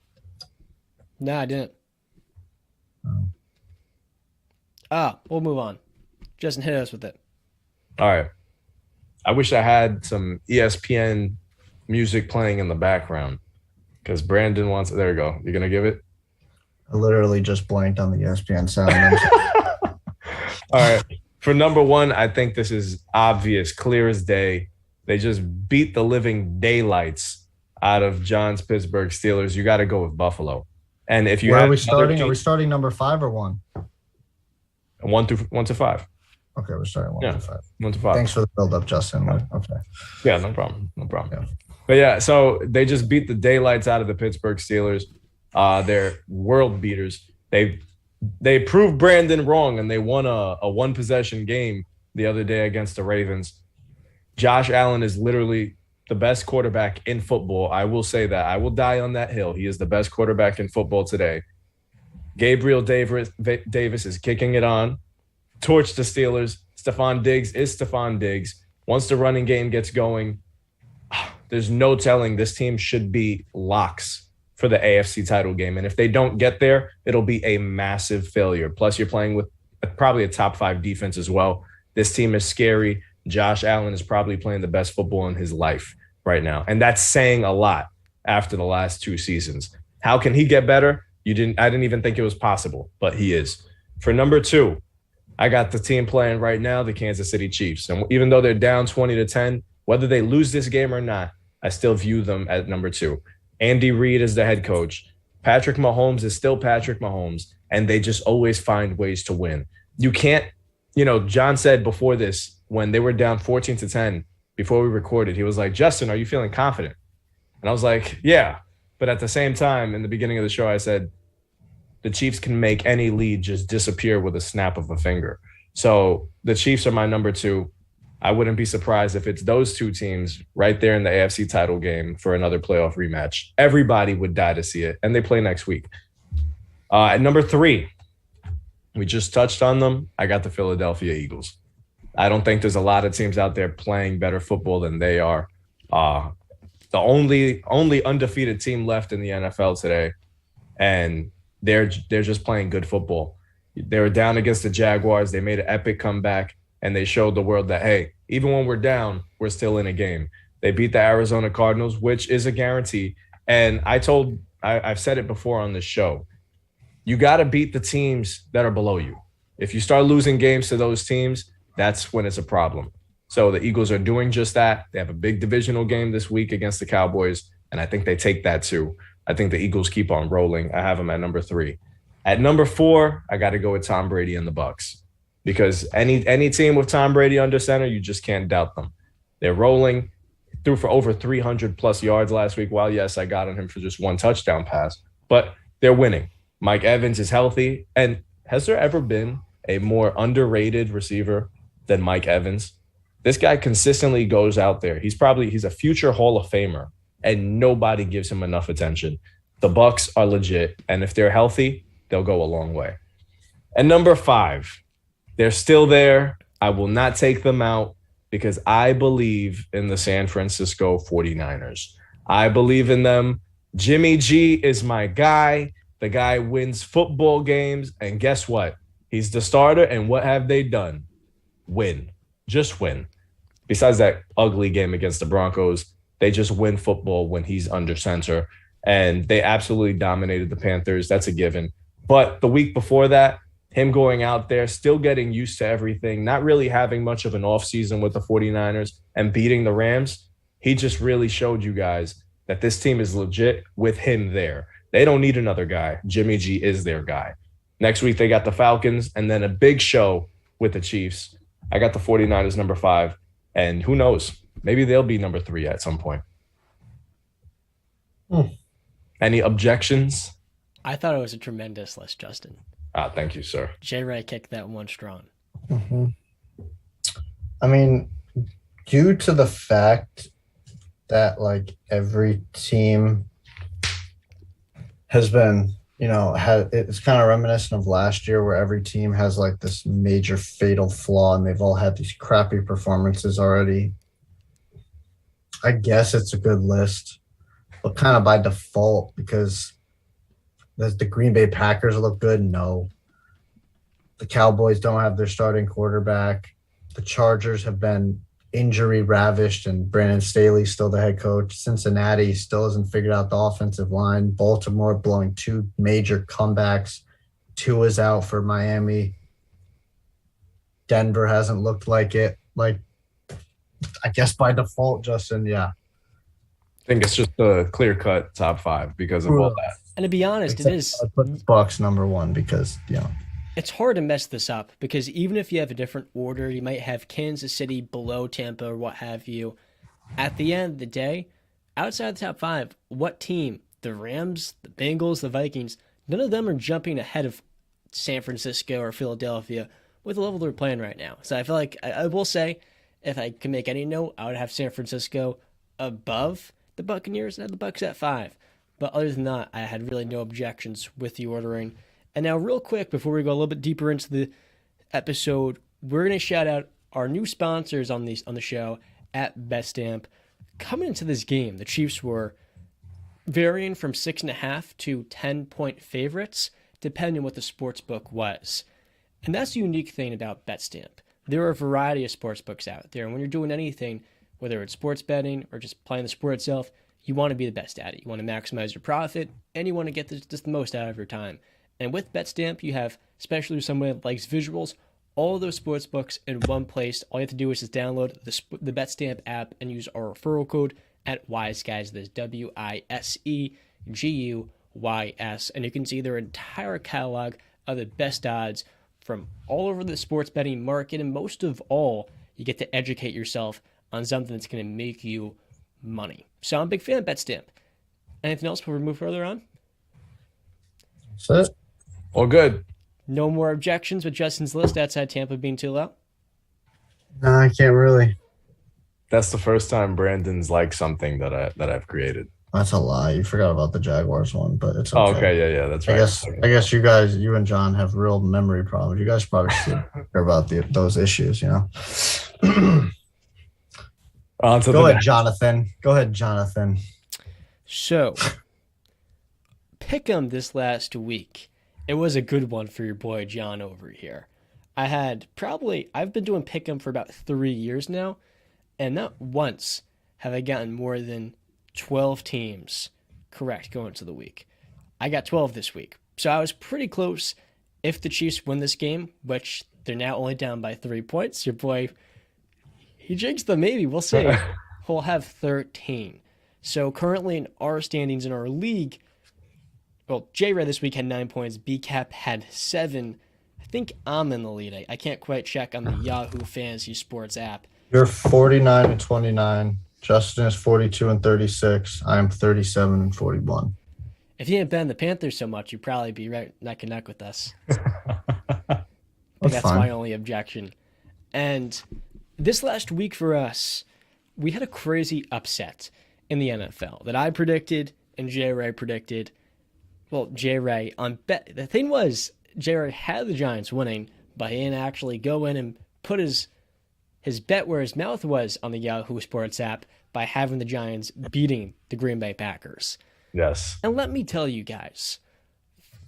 No, I didn't. We'll move on. Justin, hit us with it. All right. I wish I had some ESPN music playing in the background because Brandon wants it. There we go. You going to give it? I literally just blanked on the ESPN sound. All right. For number 1, I think this is obvious, clear as day. They just beat the living daylights out of John's Pittsburgh Steelers. You got to go with Buffalo. And if you are we starting? Are we starting number 5 or 1? 1 to 5. Okay, we're starting 1 to 5. 1 to 5. Thanks for the build-up, Justin. Okay. Yeah, no problem. Yeah. But yeah, so they just beat the daylights out of the Pittsburgh Steelers. They're world beaters. They proved Brandon wrong, and they won a 1-possession game the other day against the Ravens. Josh Allen is literally the best quarterback in football. I will say that. I will die on that hill. He is the best quarterback in football today. Gabriel Davis is kicking it on. Torch the Steelers. Stephon Diggs is Stephon Diggs. Once the running game gets going, there's no telling. This team should be locks for the AFC title game. And if they don't get there, it'll be a massive failure. Plus, you're playing with probably a top 5 defense as well. This team is scary. Josh Allen is probably playing the best football in his life right now. And that's saying a lot after the last 2 seasons. How can he get better? I didn't even think it was possible, but he is. For number 2, I got the team playing right now, the Kansas City Chiefs. And even though they're down 20-10, whether they lose this game or not, I still view them at number 2. Andy Reid is the head coach. Patrick Mahomes is still Patrick Mahomes, and they just always find ways to win. You can't, John said before this, when they were down 14-10, before we recorded, he was like, Justin, are you feeling confident? And I was like, yeah. But at the same time, in the beginning of the show, I said, the Chiefs can make any lead just disappear with a snap of a finger. So the Chiefs are my number 2. I wouldn't be surprised if it's those two teams right there in the AFC title game for another playoff rematch. Everybody would die to see it, and they play next week. At number 3, we just touched on them. I got the Philadelphia Eagles. I don't think there's a lot of teams out there playing better football than they are. The only undefeated team left in the NFL today, and they're just playing good football. They were down against the Jaguars. They made an epic comeback. And they showed the world that, hey, even when we're down, we're still in a game. They beat the Arizona Cardinals, which is a guarantee. And I've said it before on this show. You got to beat the teams that are below you. If you start losing games to those teams, that's when it's a problem. So the Eagles are doing just that. They have a big divisional game this week against the Cowboys, and I think they take that too. I think the Eagles keep on rolling. I have them at number 3. At number 4, I got to go with Tom Brady and the Bucs. Because any team with Tom Brady under center, you just can't doubt them. They're rolling. Threw for over 300-plus yards last week. While, yes, I got on him for just 1 touchdown pass. But they're winning. Mike Evans is healthy. And has there ever been a more underrated receiver than Mike Evans? This guy consistently goes out there. He's a future Hall of Famer, and nobody gives him enough attention. The Bucs are legit. And if they're healthy, they'll go a long way. And number 5. They're still there. I will not take them out because I believe in the San Francisco 49ers. I believe in them. Jimmy G is my guy. The guy wins football games. And guess what? He's the starter. And what have they done? Win. Just win. Besides that ugly game against the Broncos, they just win football when he's under center. And they absolutely dominated the Panthers. That's a given. But the week before that, him going out there, still getting used to everything, not really having much of an offseason with the 49ers and beating the Rams, he just really showed you guys that this team is legit with him there. They don't need another guy. Jimmy G is their guy. Next week, they got the Falcons and then a big show with the Chiefs. I got the 49ers number 5, and who knows? Maybe they'll be number 3 at some point. Any objections? I thought it was a tremendous list, Justin. Thank you, sir. JRey kicked that one strong. Mm-hmm. I mean, due to the fact that like every team has been, it's kind of reminiscent of last year where every team has like this major fatal flaw and they've all had these crappy performances already. I guess it's a good list, but kind of by default because does the Green Bay Packers look good? No. The Cowboys don't have their starting quarterback. The Chargers have been injury ravished, and Brandon Staley's still the head coach. Cincinnati still hasn't figured out the offensive line. Baltimore blowing 2 major comebacks. Tua is out for Miami. Denver hasn't looked like it. Like, I guess by default, Justin, yeah. I think it's just a clear-cut top 5 because of all that. And to be honest, Except it is. I put the Bucs number 1 because, It's hard to mess this up because even if you have a different order, you might have Kansas City below Tampa or what have you. At the end of the day, outside the top 5, what team? The Rams, the Bengals, the Vikings, none of them are jumping ahead of San Francisco or Philadelphia with the level they're playing right now. So I feel like I will say, if I can make any note, I would have San Francisco above the Buccaneers and have the Bucs at 5. But other than that, I had really no objections with the ordering. And now real quick, before we go a little bit deeper into the episode, we're going to shout out our new sponsors on the show at BetStamp. Coming into this game, the Chiefs were varying from 6.5 to 10-point favorites, depending on what the sports book was. And that's the unique thing about BetStamp. There are a variety of sports books out there, and when you're doing anything, whether it's sports betting or just playing the sport itself, you want to be the best at it. You want to maximize your profit, and you want to get just the most out of your time. And with BetStamp, you have, especially with someone that likes visuals, all of those sports books in one place. All you have to do is just download the BetStamp app and use our referral code at WiseGuys. That's WISEGUYS. And you can see their entire catalog of the best odds from all over the sports betting market. And most of all, you get to educate yourself on something that's going to make you money. So I'm a big fan of BetStamp. Anything else before we move further on? That's it. All good. No more objections with Justin's list outside Tampa being too low? No, I can't really. That's the first time Brandon's liked something that I've created. That's a lie. You forgot about the Jaguars one, but it's Oh, okay. okay, yeah, that's right. I guess you and John have real memory problems. You guys probably should hear about those issues, On to Go ahead, Jonathan. So, pick 'em this last week. It was a good one for your boy John over here. I've been doing pick 'em for about 3 years now, and not once have I gotten more than 12 teams correct going into the week. I got 12 this week. So I was pretty close. If the Chiefs win this game, which they're now only down by 3 points, your boy, he jinxed them maybe. We'll see. He'll have 13. So currently in our standings in our league, well, JReys this week had 9 points. BCAP had 7. I think I'm in the lead. I can't quite check on the Yahoo Fantasy Sports app. You're 49 and 29. Justin is 42 and 36. I am 37 and 41. If you didn't bet on the Panthers so much, you'd probably be right neck and neck with us. That's my only objection. And this last week for us, we had a crazy upset in the NFL that I predicted and JReys predicted. Well, JReys on bet. The thing was, JReys had the Giants winning, but he didn't actually go in and put his bet where his mouth was on the Yahoo Sports app by having the Giants beating the Green Bay Packers. Yes. And let me tell you guys,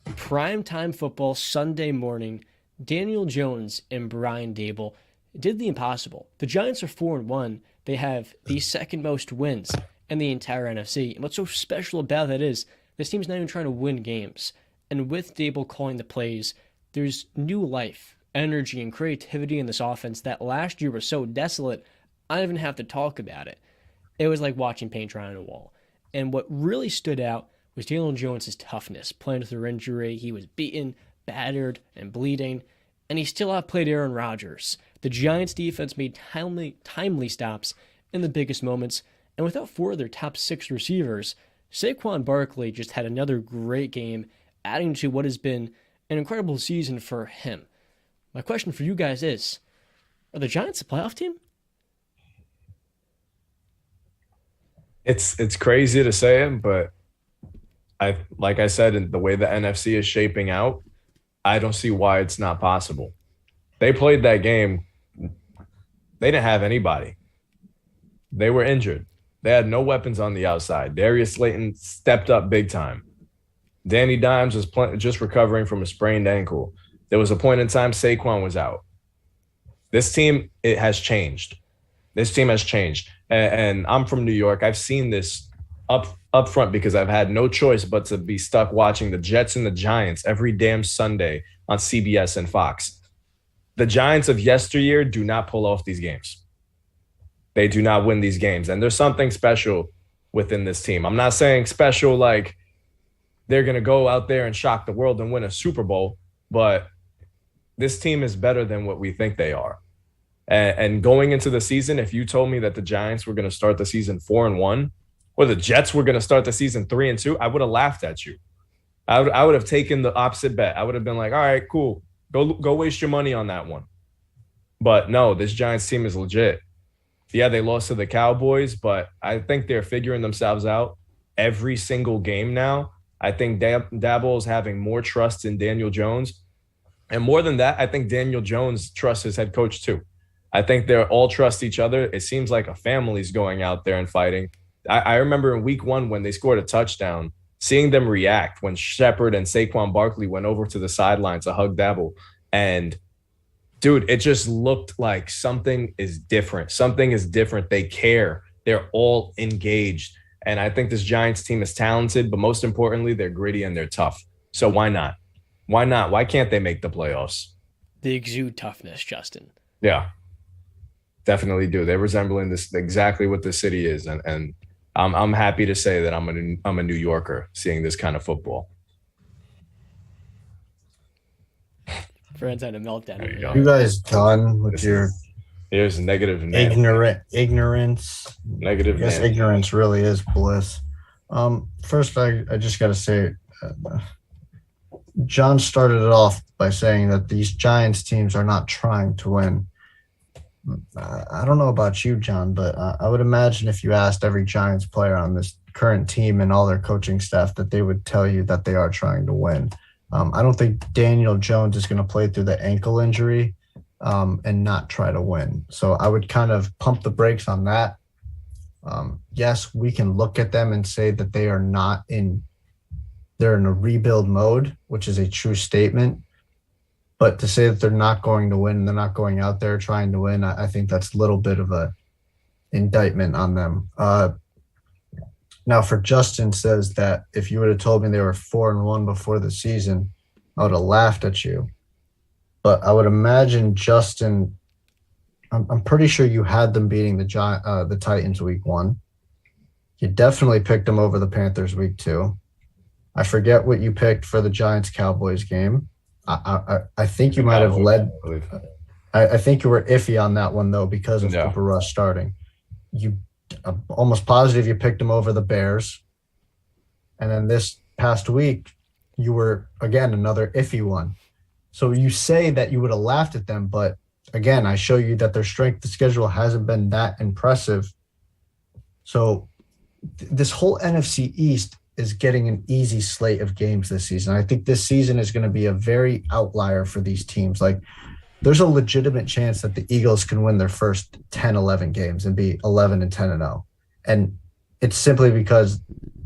primetime football Sunday morning, Daniel Jones and Brian Dable did the impossible. The Giants are 4-1. They have the second most wins in the entire NFC. And what's so special about that is this team's not even trying to win games. And with Dable calling the plays, there's new life, energy, and creativity in this offense that last year was so desolate, I don't even have to talk about it. It was like watching paint dry on a wall. And what really stood out was Daniel Jones' toughness. Playing through injury, he was beaten, battered, and bleeding, and he still outplayed Aaron Rodgers. The Giants' defense made timely stops in the biggest moments, and without 4 of their top 6 receivers, Saquon Barkley just had another great game, adding to what has been an incredible season for him. My question for you guys is, are the Giants a playoff team? It's crazy to say it, but like I said, in the way the NFC is shaping out, I don't see why it's not possible. They played that game. They didn't have anybody. They were injured. They had no weapons on the outside. Darius Slayton stepped up big time. Danny Dimes was just recovering from a sprained ankle. There was a point in time Saquon was out. This team, it has changed. This team has changed. And I'm from New York. I've seen this up front because I've had no choice but to be stuck watching the Jets and the Giants every damn Sunday on CBS and Fox. The Giants of yesteryear do not pull off these games. They do not win these games. And there's something special within this team. I'm not saying special like they're going to go out there and shock the world and win a Super Bowl, but this team is better than what we think they are. And going into the season, if you told me that the Giants were going to start the season 4-1, or the Jets were going to start the season 3-2, I would have laughed at you. I would have taken the opposite bet. I would have been like, all right, cool. Go waste your money on that one. But no, this Giants team is legit. Yeah, they lost to the Cowboys, but I think they're figuring themselves out every single game now. I think Dabo is having more trust in Daniel Jones. And more than that, I think Daniel Jones trusts his head coach too. I think they all trust each other. It seems like a family's going out there and fighting. I remember in week 1 when they scored a touchdown, seeing them react when Shepard and Saquon Barkley went over to the sideline to hug Dabo. And, dude, it just looked like something is different. Something is different. They care. They're all engaged. And I think this Giants team is talented, but most importantly, they're gritty and they're tough. So why not? Why not? Why can't they make the playoffs? They exude toughness, Justin. Yeah. Definitely do. They're resembling this exactly what the city is, and I'm happy to say that I'm a New Yorker seeing this kind of football. Friends had a meltdown. You guys done with here's negative ignorance? Negative. Yes, ignorance really is bliss. First, I just got to say, John started it off by saying that these Giants teams are not trying to win. I don't know about you, John, but I would imagine if you asked every Giants player on this current team and all their coaching staff that they would tell you that they are trying to win. I don't think Daniel Jones is going to play through the ankle injury and not try to win. So I would kind of pump the brakes on that. Yes, we can look at them and say that they're in a rebuild mode, which is a true statement. But to say that they're not going to win, they're not going out there trying to win, I think that's a little bit of a indictment on them. Now, for Justin says that if you would have told me they were 4-1 before the season, I would have laughed at you. But I would imagine Justin, I'm pretty sure you had them beating the Titans week 1. You definitely picked them over the Panthers week 2. I forget what you picked for the Giants-Cowboys game. I think you might have led. I think you were iffy on that one, though, because of Cooper Rush starting. I'm almost positive you picked him over the Bears. And then this past week, you were, again, another iffy one. So you say that you would have laughed at them, but again, I show you that their strength of schedule hasn't been that impressive. So this whole NFC East is getting an easy slate of games this season. I think this season is going to be a very outlier for these teams. Like, there's a legitimate chance that the Eagles can win their first 10, 11 games and be 11-10-0. And it's simply because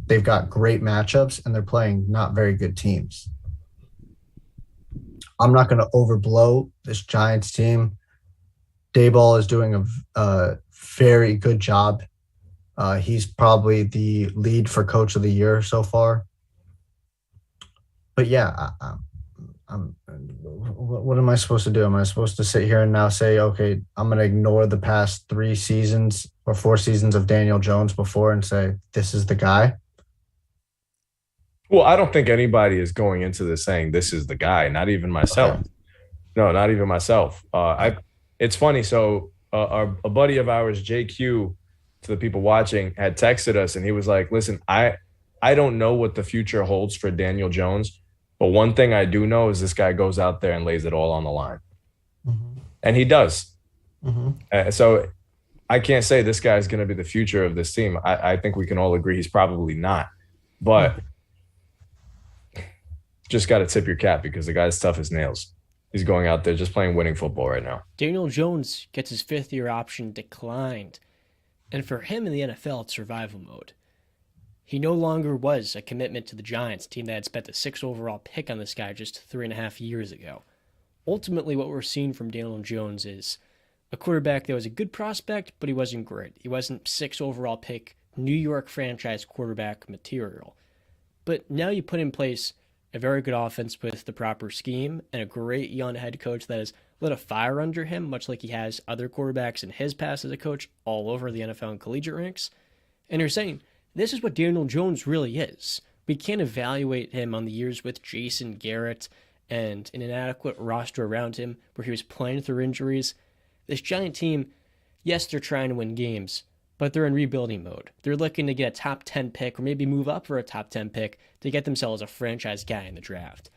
they've got great matchups and they're playing not very good teams. I'm not going to overblow this Giants team. Daboll is doing a very good job. He's probably the lead for coach of the year so far. But yeah, what am I supposed to do? Am I supposed to sit here and now say, okay, I'm going to ignore the past 3 seasons or 4 seasons of Daniel Jones before and say, this is the guy? Well, I don't think anybody is going into this saying this is the guy, not even myself. Okay. No, not even myself. It's funny. So a buddy of ours, JQ, to the people watching, had texted us and he was like, listen, I don't know what the future holds for Daniel Jones, but one thing I do know is this guy goes out there and lays it all on the line. Mm-hmm. And he does. Mm-hmm. So I can't say this guy is going to be the future of this team. I think we can all agree he's probably not. But just got to tip your cap because the guy's tough as nails. He's going out there just playing winning football right now. Daniel Jones gets his 5th-year option declined. And for him in the NFL, it's survival mode. He no longer was a commitment to the Giants, team that had spent the 6th overall pick on this guy just 3.5 years ago. Ultimately, what we're seeing from Daniel Jones is a quarterback that was a good prospect, but he wasn't great. He wasn't 6th overall pick, New York franchise quarterback material. But now you put in place a very good offense with the proper scheme and a great young head coach that has lit a fire under him, much like he has other quarterbacks in his past as a coach all over the NFL and collegiate ranks. And you're saying, this is what Daniel Jones really is. We can't evaluate him on the years with Jason Garrett and an inadequate roster around him where he was playing through injuries. This Giant team, yes, they're trying to win games, but they're in rebuilding mode. They're looking to get a top 10 pick or maybe move up for a top 10 pick to get themselves a franchise guy in the draft.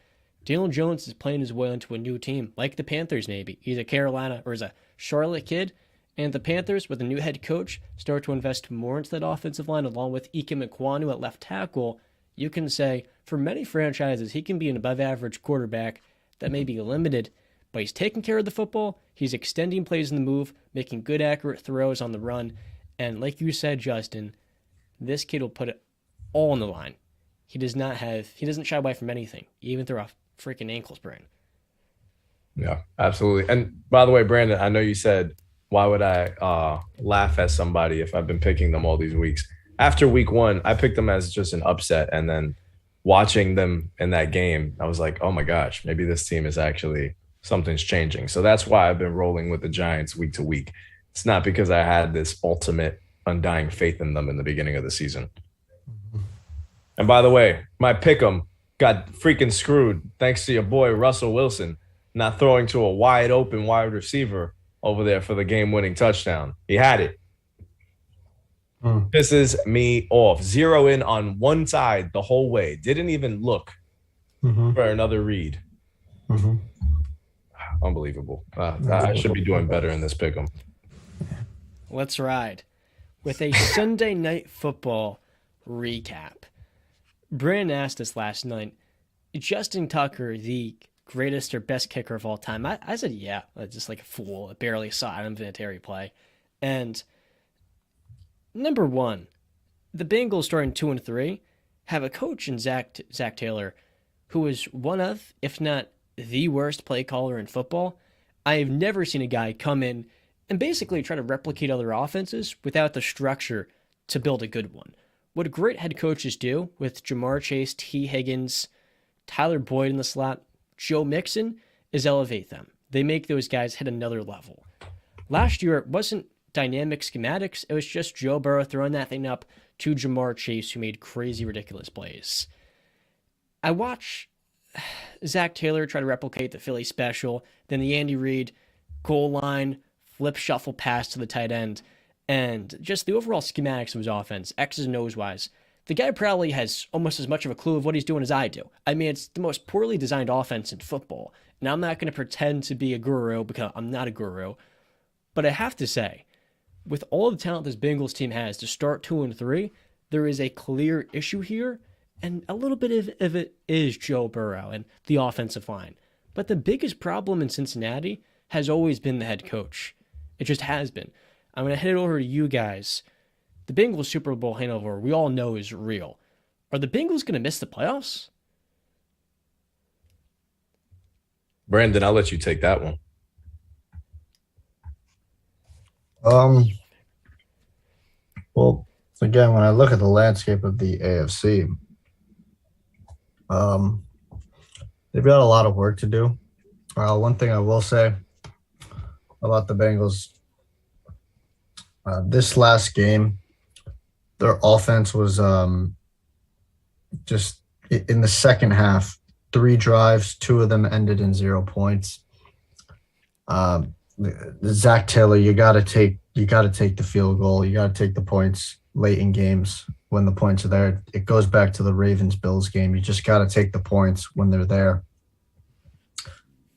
Daniel Jones is playing his way into a new team, like the Panthers maybe. He's a Carolina or he's a Charlotte kid, and the Panthers, with a new head coach, start to invest more into that offensive line along with Ike Mekwonu at left tackle. You can say, for many franchises, he can be an above-average quarterback that may be limited, but he's taking care of the football, he's extending plays in the move, making good, accurate throws on the run, and like you said, Justin, this kid will put it all on the line. He doesn't shy away from anything, even through a freaking ankle sprain. Yeah, absolutely. And by the way, Brandon, I know you said, why would I laugh at somebody if I've been picking them all these weeks? After week 1, I picked them as just an upset. And then watching them in that game, I was like, oh my gosh, maybe this team is actually, something's changing. So that's why I've been rolling with the Giants week to week. It's not because I had this ultimate undying faith in them in the beginning of the season. Mm-hmm. And by the way, my pick 'em got freaking screwed thanks to your boy Russell Wilson not throwing to a wide open wide receiver over there for the game-winning touchdown. He had it. Pisses me off. 0 in on one side the whole way. Didn't even look. Mm-hmm. for another read. Mm-hmm. Unbelievable. I should be doing better in this pick 'em. Let's ride with a Sunday Night Football recap. Brandon asked us last night, Justin Tucker, the greatest or best kicker of all time? I said, yeah, just like a fool. I barely saw Adam Vinatieri play. And number one, the Bengals starting 2-3 have a coach in Zach Taylor who is one of, if not the worst play caller in football. I have never seen a guy come in and basically try to replicate other offenses without the structure to build a good one. What great head coaches do with Jamar Chase, T. Higgins, Tyler Boyd in the slot, Joe Mixon, is elevate them. They make those guys hit another level. Last year, it wasn't dynamic schematics. It was just Joe Burrow throwing that thing up to Jamar Chase, who made crazy, ridiculous plays. I watch Zach Taylor try to replicate the Philly special, then the Andy Reid goal line, flip, shuffle pass to the tight end, and just the overall schematics of his offense, X's and O's wise. The guy probably has almost as much of a clue of what he's doing as I do. I mean, it's the most poorly designed offense in football. And I'm not going to pretend to be a guru because I'm not a guru. But I have to say, with all the talent this Bengals team has to start 2-3, there is a clear issue here. And a little bit of it is Joe Burrow and the offensive line. But the biggest problem in Cincinnati has always been the head coach. It just has been. I'm going to head it over to you guys. The Bengals Super Bowl hangover, we all know, is real. Are the Bengals going to miss the playoffs? Brandon, I'll let you take that one. Well, again, when I look at the landscape of the AFC, they've got a lot of work to do. One thing I will say about the Bengals, this last game, their offense was just in the second half, 3 drives, 2 of them ended in 0 points. Zach Taylor, you got to take the field goal. You got to take the points late in games when the points are there. It goes back to the Ravens-Bills game. You just got to take the points when they're there.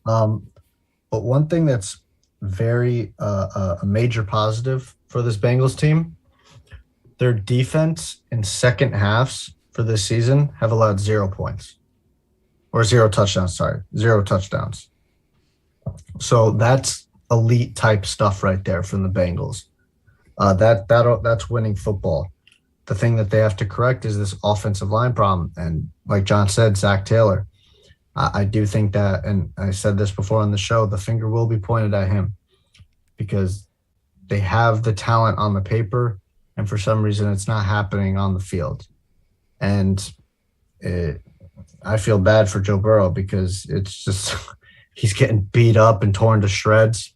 But one thing that's very a major positive for this Bengals team, their defense in second halves for this season have allowed 0 points. Or 0 touchdowns, 0 touchdowns. So that's elite type stuff right there from the Bengals. That's winning football. The thing that they have to correct is this offensive line problem. And like John said, Zach Taylor, I do think that, and I said this before on the show, the finger will be pointed at him because they have the talent on the paper, and for some reason it's not happening on the field. And I feel bad for Joe Burrow because it's just he's getting beat up and torn to shreds.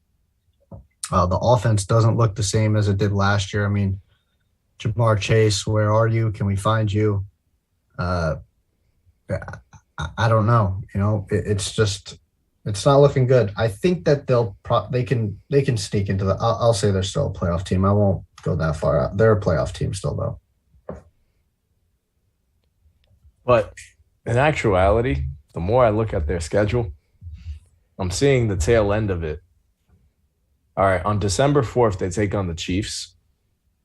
The offense doesn't look the same as it did last year. I mean, Jamar Chase, where are you? Can we find you? I don't know. You know, it's not looking good. I think that they can sneak into the. I'll say they're still a playoff team. I won't go that far out. They're a playoff team still, though. But in actuality, the more I look at their schedule, I'm seeing the tail end of it. All right, on December 4th, they take on the Chiefs.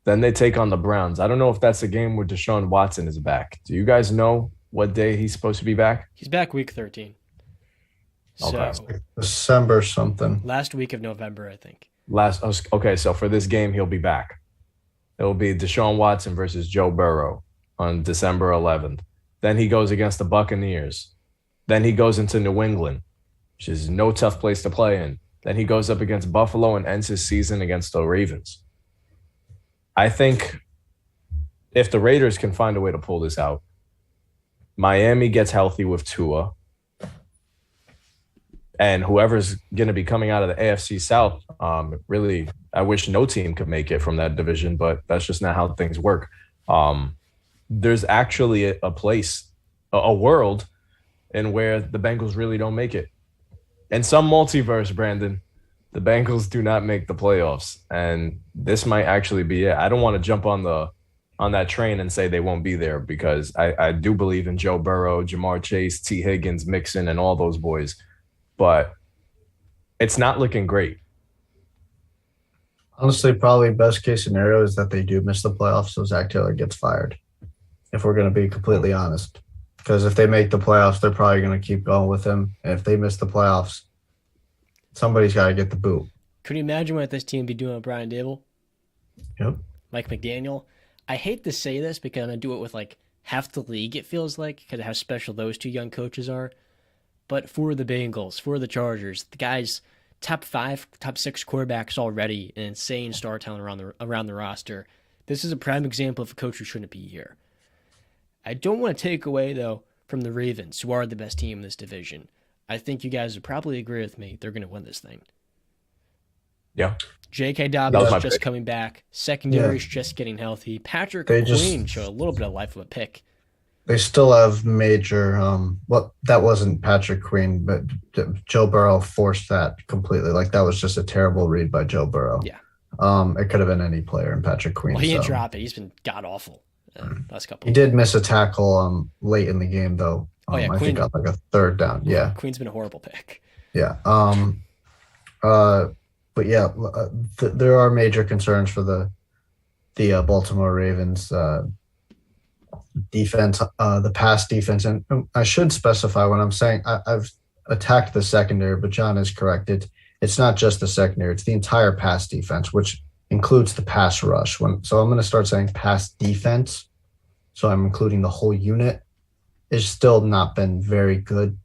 Then they take on the Browns. I don't know if that's a game where Deshaun Watson is back. Do you guys know what day he's supposed to be back? He's back week 13. Okay. So December something. last week of November, I think. Okay, so for this game, he'll be back. It'll be Deshaun Watson versus Joe Burrow on December 11th. Then he goes against the Buccaneers. Then he goes into New England, which is no tough place to play in. Then he goes up against Buffalo and ends his season against the Ravens. I think if the Raiders can find a way to pull this out, Miami gets healthy with Tua, and whoever's going to be coming out of the AFC South, really, I wish no team could make it from that division, but that's just not how things work. There's actually a place, a world in where the Bengals really don't make it. In some multiverse, Brandon, the Bengals do not make the playoffs, and this might actually be it. I don't want to jump on on that train and say they won't be there, because I do believe in Joe Burrow, Jamar Chase, T. Higgins, Mixon, and all those boys. But it's not looking great. Honestly, probably best case scenario is that they do miss the playoffs, so Zach Taylor gets fired, if we're going to be completely honest. Because if they make the playoffs, they're probably going to keep going with him. And if they miss the playoffs, somebody's got to get the boot. Could you imagine what this team would be doing with Brian Dable? Yep. Mike McDaniel? I hate to say this because I'm going to do it with like half the league, it feels like, because of how special those two young coaches are. But for the Bengals, for the Chargers, the guys, top 5, top 6 quarterbacks already, an insane star talent around the roster. This is a prime example of a coach who shouldn't be here. I don't want to take away, though, from the Ravens, who are the best team in this division. I think you guys would probably agree with me. They're going to win this thing. Yeah. J.K. Dobbins is just coming back. Secondary is just getting healthy. Patrick Queen showed a little bit of life of a pick. They still have major that wasn't Patrick Queen, but Joe Burrow forced that completely. Like, that was just a terrible read by Joe Burrow. Yeah. It could have been any player in Patrick Queen. Well, he didn't drop it. He's been god-awful last couple. He did miss a tackle late in the game, though. I Queen, think got like a third down. Yeah. Queen's been a horrible pick. Yeah. But yeah, there are major concerns for the Baltimore Ravens defense, the pass defense. And I should specify when I'm saying I've attacked the secondary, but John is correct. It's not just the secondary, it's the entire pass defense, which includes the pass rush. So I'm going to start saying pass defense. So I'm including the whole unit. It's still not been very good.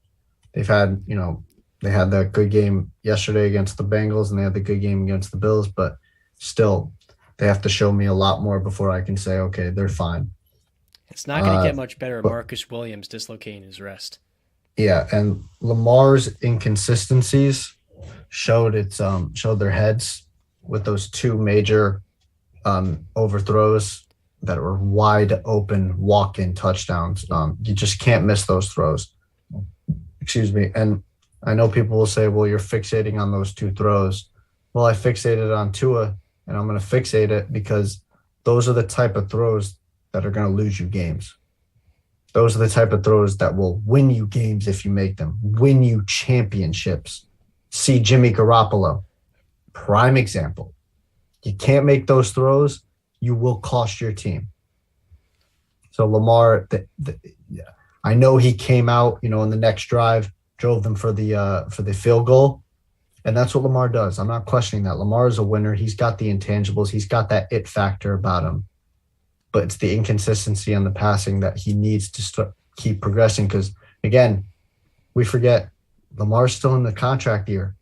They've had, they had that good game yesterday against the Bengals, and they had the good game against the Bills, but still they have to show me a lot more before I can say, okay, they're fine. It's not going to get much better. Marcus Williams dislocating his wrist. Yeah, and Lamar's inconsistencies showed their heads with those 2 major overthrows that were wide open walk-in touchdowns. You just can't miss those throws. Excuse me. And I know people will say, well, you're fixating on those 2 throws. Well, I fixated on Tua, and I'm going to fixate it because those are the type of throws that are going to lose you games. Those are the type of throws that will win you games if you make them, win you championships. See Jimmy Garoppolo, prime example. You can't make those throws, you will cost your team. So Lamar, I know he came out, in the next drive, drove them for the field goal, and that's what Lamar does. I'm not questioning that. Lamar is a winner. He's got the intangibles. He's got that it factor about him. But it's the inconsistency on the passing that he needs to keep progressing. Because, again, we forget Lamar's still in the contract year.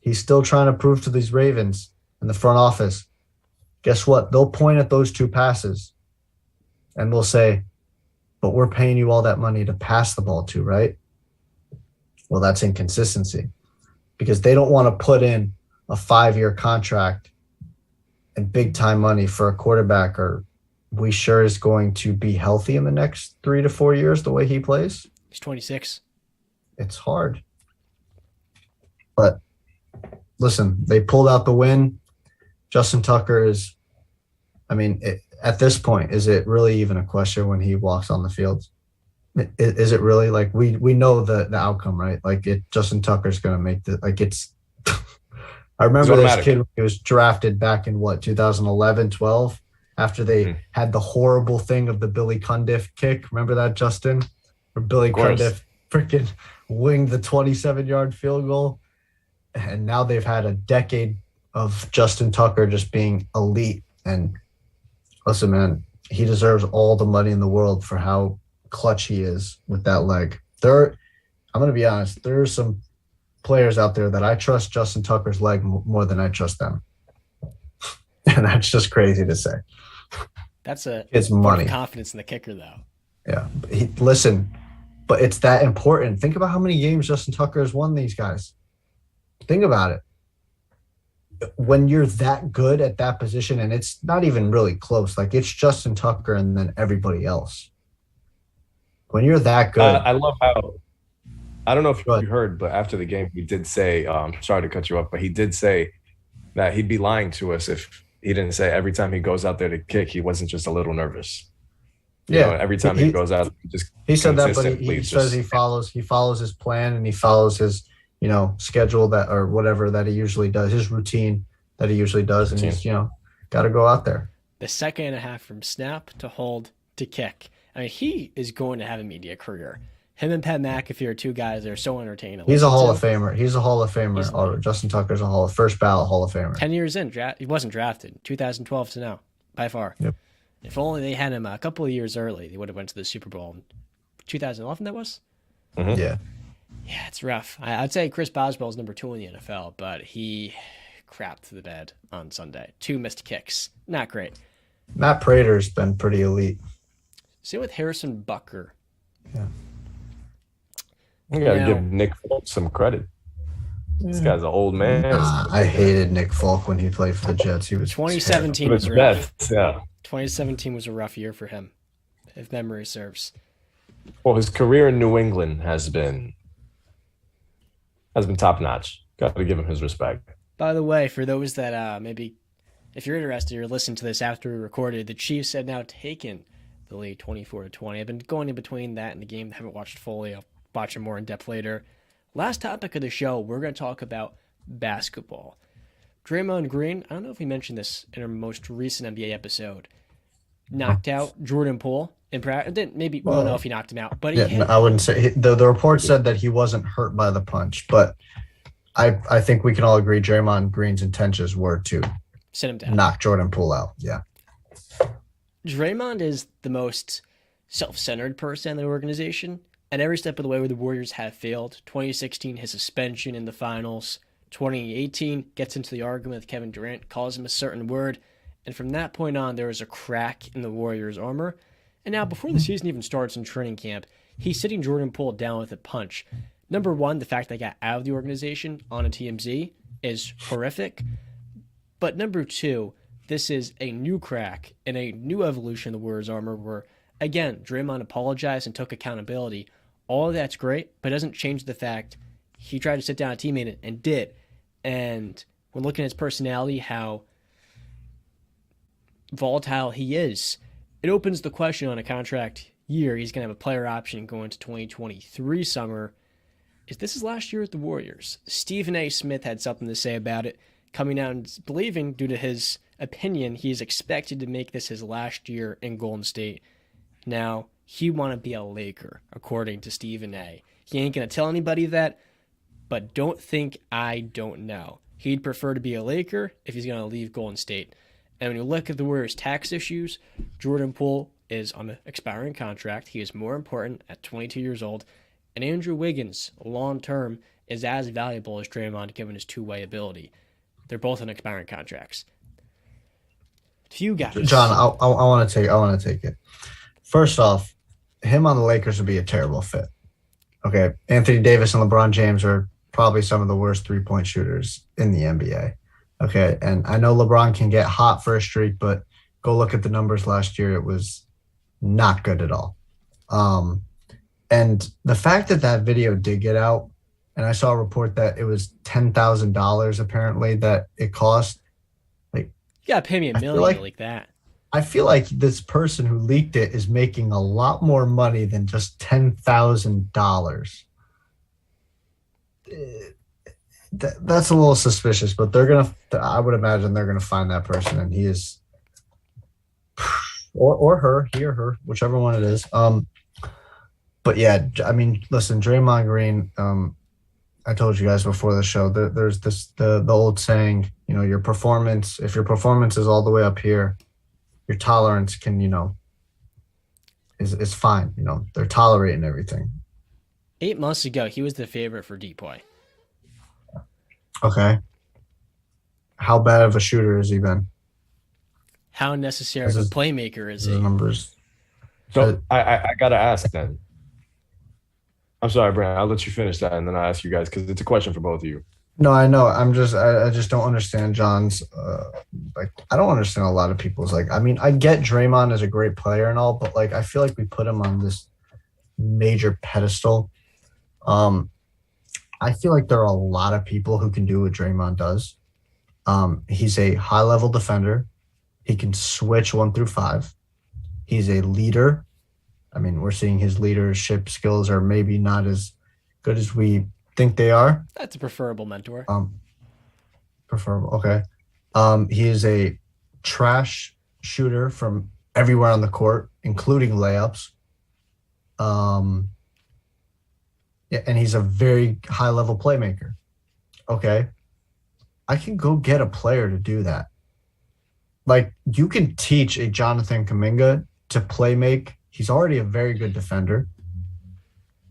He's still trying to prove to these Ravens in the front office. Guess what? They'll point at those 2 passes, and they'll say, but we're paying you all that money to pass the ball to, right? Well, that's inconsistency, because they don't want to put in a 5-year contract and big-time money for a quarterback we sure is going to be healthy in the next 3 to 4 years the way he plays. He's 26. It's hard. But listen, they pulled out the win. Justin Tucker is, at this point, is it really even a question when he walks on the field? Is it really? Like, we know the outcome, right? Like, Justin Tucker's going to make it's I remember this kid when he was drafted back in 2011, 12, after they had the horrible thing of the Billy Cundiff kick. Remember that, Justin? Where Billy Cundiff freaking winged the 27-yard field goal. And now they've had a decade of Justin Tucker just being elite. And listen, man, he deserves all the money in the world for how clutch he is with that leg. I'm going to be honest, there are some players out there that I trust Justin Tucker's leg more than I trust them. And that's just crazy to say. That's it's money. Confidence in the kicker, though. Yeah. But it's that important. Think about how many games Justin Tucker has won these guys. Think about it. When you're that good at that position, and it's not even really close, like it's Justin Tucker and then everybody else. When you're that good. I love how, I don't know if you heard, but after the game, he did say, sorry to cut you off, but he did say that he'd be lying to us if he didn't say every time he goes out there to kick, he wasn't just a little nervous. Every time he goes out, he said that, but he says he follows his plan and he follows his schedule that or whatever that he usually does, his routine that he usually does, and he's got to go out there. The second and a half from snap to hold to kick. I mean, he is going to have a media career. Him and Pat McAfee are two guys that are so entertaining. He's a Hall of Famer. He's a Hall of Famer. Justin Tucker's a first ballot Hall of Famer. 10 years in, he wasn't drafted. 2012 to now, by far. Yep. If only they had him a couple of years early, they would have went to the Super Bowl. 2011, that was? Mm-hmm. Yeah. Yeah, it's rough. I'd say Chris Boswell's number 2 in the NFL, but he crapped the bed on Sunday. 2 missed kicks. Not great. Matt Prater's been pretty elite. Same with Harrison Butker. Yeah. You got to give Nick Folk some credit. This guy's an old man. I hated Nick Folk when he played for the Jets. He was 2017 was rough. Yeah. 2017 was a rough year for him, if memory serves. Well, his career in New England has been top notch. Got to give him his respect. By the way, for those that maybe, if you're interested or listen to this after we recorded, the Chiefs have now taken the lead 24-20. I've been going in between that and the game. I haven't watched fully. I'll watch it more in depth later. Last topic of the show, we're going to talk about basketball. Draymond Green, I don't know if we mentioned this in our most recent NBA episode, knocked out Jordan Poole in practice. Maybe we don't know if he knocked him out, but I wouldn't say the report said that he wasn't hurt by the punch, but I think we can all agree Draymond Green's intentions were to sit him down, knock Jordan Poole out. Yeah, Draymond is the most self-centered person in the organization. And every step of the way where the Warriors have failed, 2016, his suspension in the finals, 2018, gets into the argument with Kevin Durant, calls him a certain word, and from that point on, there was a crack in the Warriors' armor. And now, before the season even starts in training camp, he's sitting Jordan Poole down with a punch. Number one, the fact that he got out of the organization on a TMZ is horrific. But number two, this is a new crack and a new evolution of the Warriors' armor where, again, Draymond apologized and took accountability. All of that's great, but it doesn't change the fact he tried to sit down a teammate and did. And when looking at his personality, how volatile he is, it opens the question on a contract year. He's going to have a player option going to 2023 summer. Is this his last year at the Warriors? Stephen A. Smith had something to say about it, coming out and believing, due to his opinion, he is expected to make this his last year in Golden State. Now, he want to be a Laker, according to Stephen A. He ain't going to tell anybody that, but don't think I don't know. He'd prefer to be a Laker if he's going to leave Golden State. And when you look at the Warriors' tax issues, Jordan Poole is on an expiring contract. He is more important at 22 years old. And Andrew Wiggins, long-term, is as valuable as Draymond given his two-way ability. They're both on expiring contracts. To you guys. John, I want to take it. First off, him on the Lakers would be a terrible fit. Okay, Anthony Davis and LeBron James are probably some of the worst three-point shooters in the NBA. Okay, and I know LeBron can get hot for a streak, but go look at the numbers last year. It was not good at all. And the fact that video did get out, and I saw a report that it was $10,000 apparently that it cost. Like, you gotta pay me $1 million like that. I feel like this person who leaked it is making a lot more money than just $10,000. That's a little suspicious, but I would imagine they're gonna find that person, and he is, or her, he or her, whichever one it is. But yeah, I mean, listen, Draymond Green. I told you guys before the show that there's the old saying, if your performance is all the way up here, your tolerance can, is fine. They're tolerating everything. 8 months ago, he was the favorite for Depoy. Okay. How bad of a shooter has he been? How necessary of a playmaker is he? Numbers. So I got to ask then. I'm sorry, Brandon. I'll let you finish that, and then I'll ask you guys because it's a question for both of you. No, I know. I just don't understand John's. I don't understand a lot of people's. I get Draymond as a great player and all, but I feel like we put him on this major pedestal. I feel like there are a lot of people who can do what Draymond does. He's a high-level defender. He can switch 1 through 5. He's a leader. I mean, we're seeing his leadership skills are maybe not as good as we think they are. That's a preferable mentor. Preferable. Okay. He is a trash shooter from everywhere on the court, including layups. Yeah, and he's a very high-level playmaker. Okay. I can go get a player to do that. Like, you can teach a Jonathan Kuminga to play make. He's already a very good defender,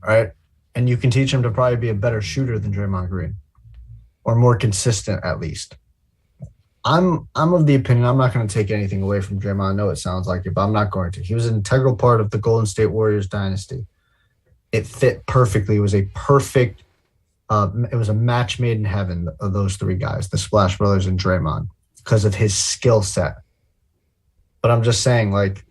right? And you can teach him to probably be a better shooter than Draymond Green, or more consistent at least. I'm of the opinion I'm not going to take anything away from Draymond. I know it sounds like it, but I'm not going to. He was an integral part of the Golden State Warriors dynasty. It fit perfectly. It was a perfect it was a match made in heaven of those three guys, the Splash Brothers and Draymond, because of his skill set. But I'm just saying, like,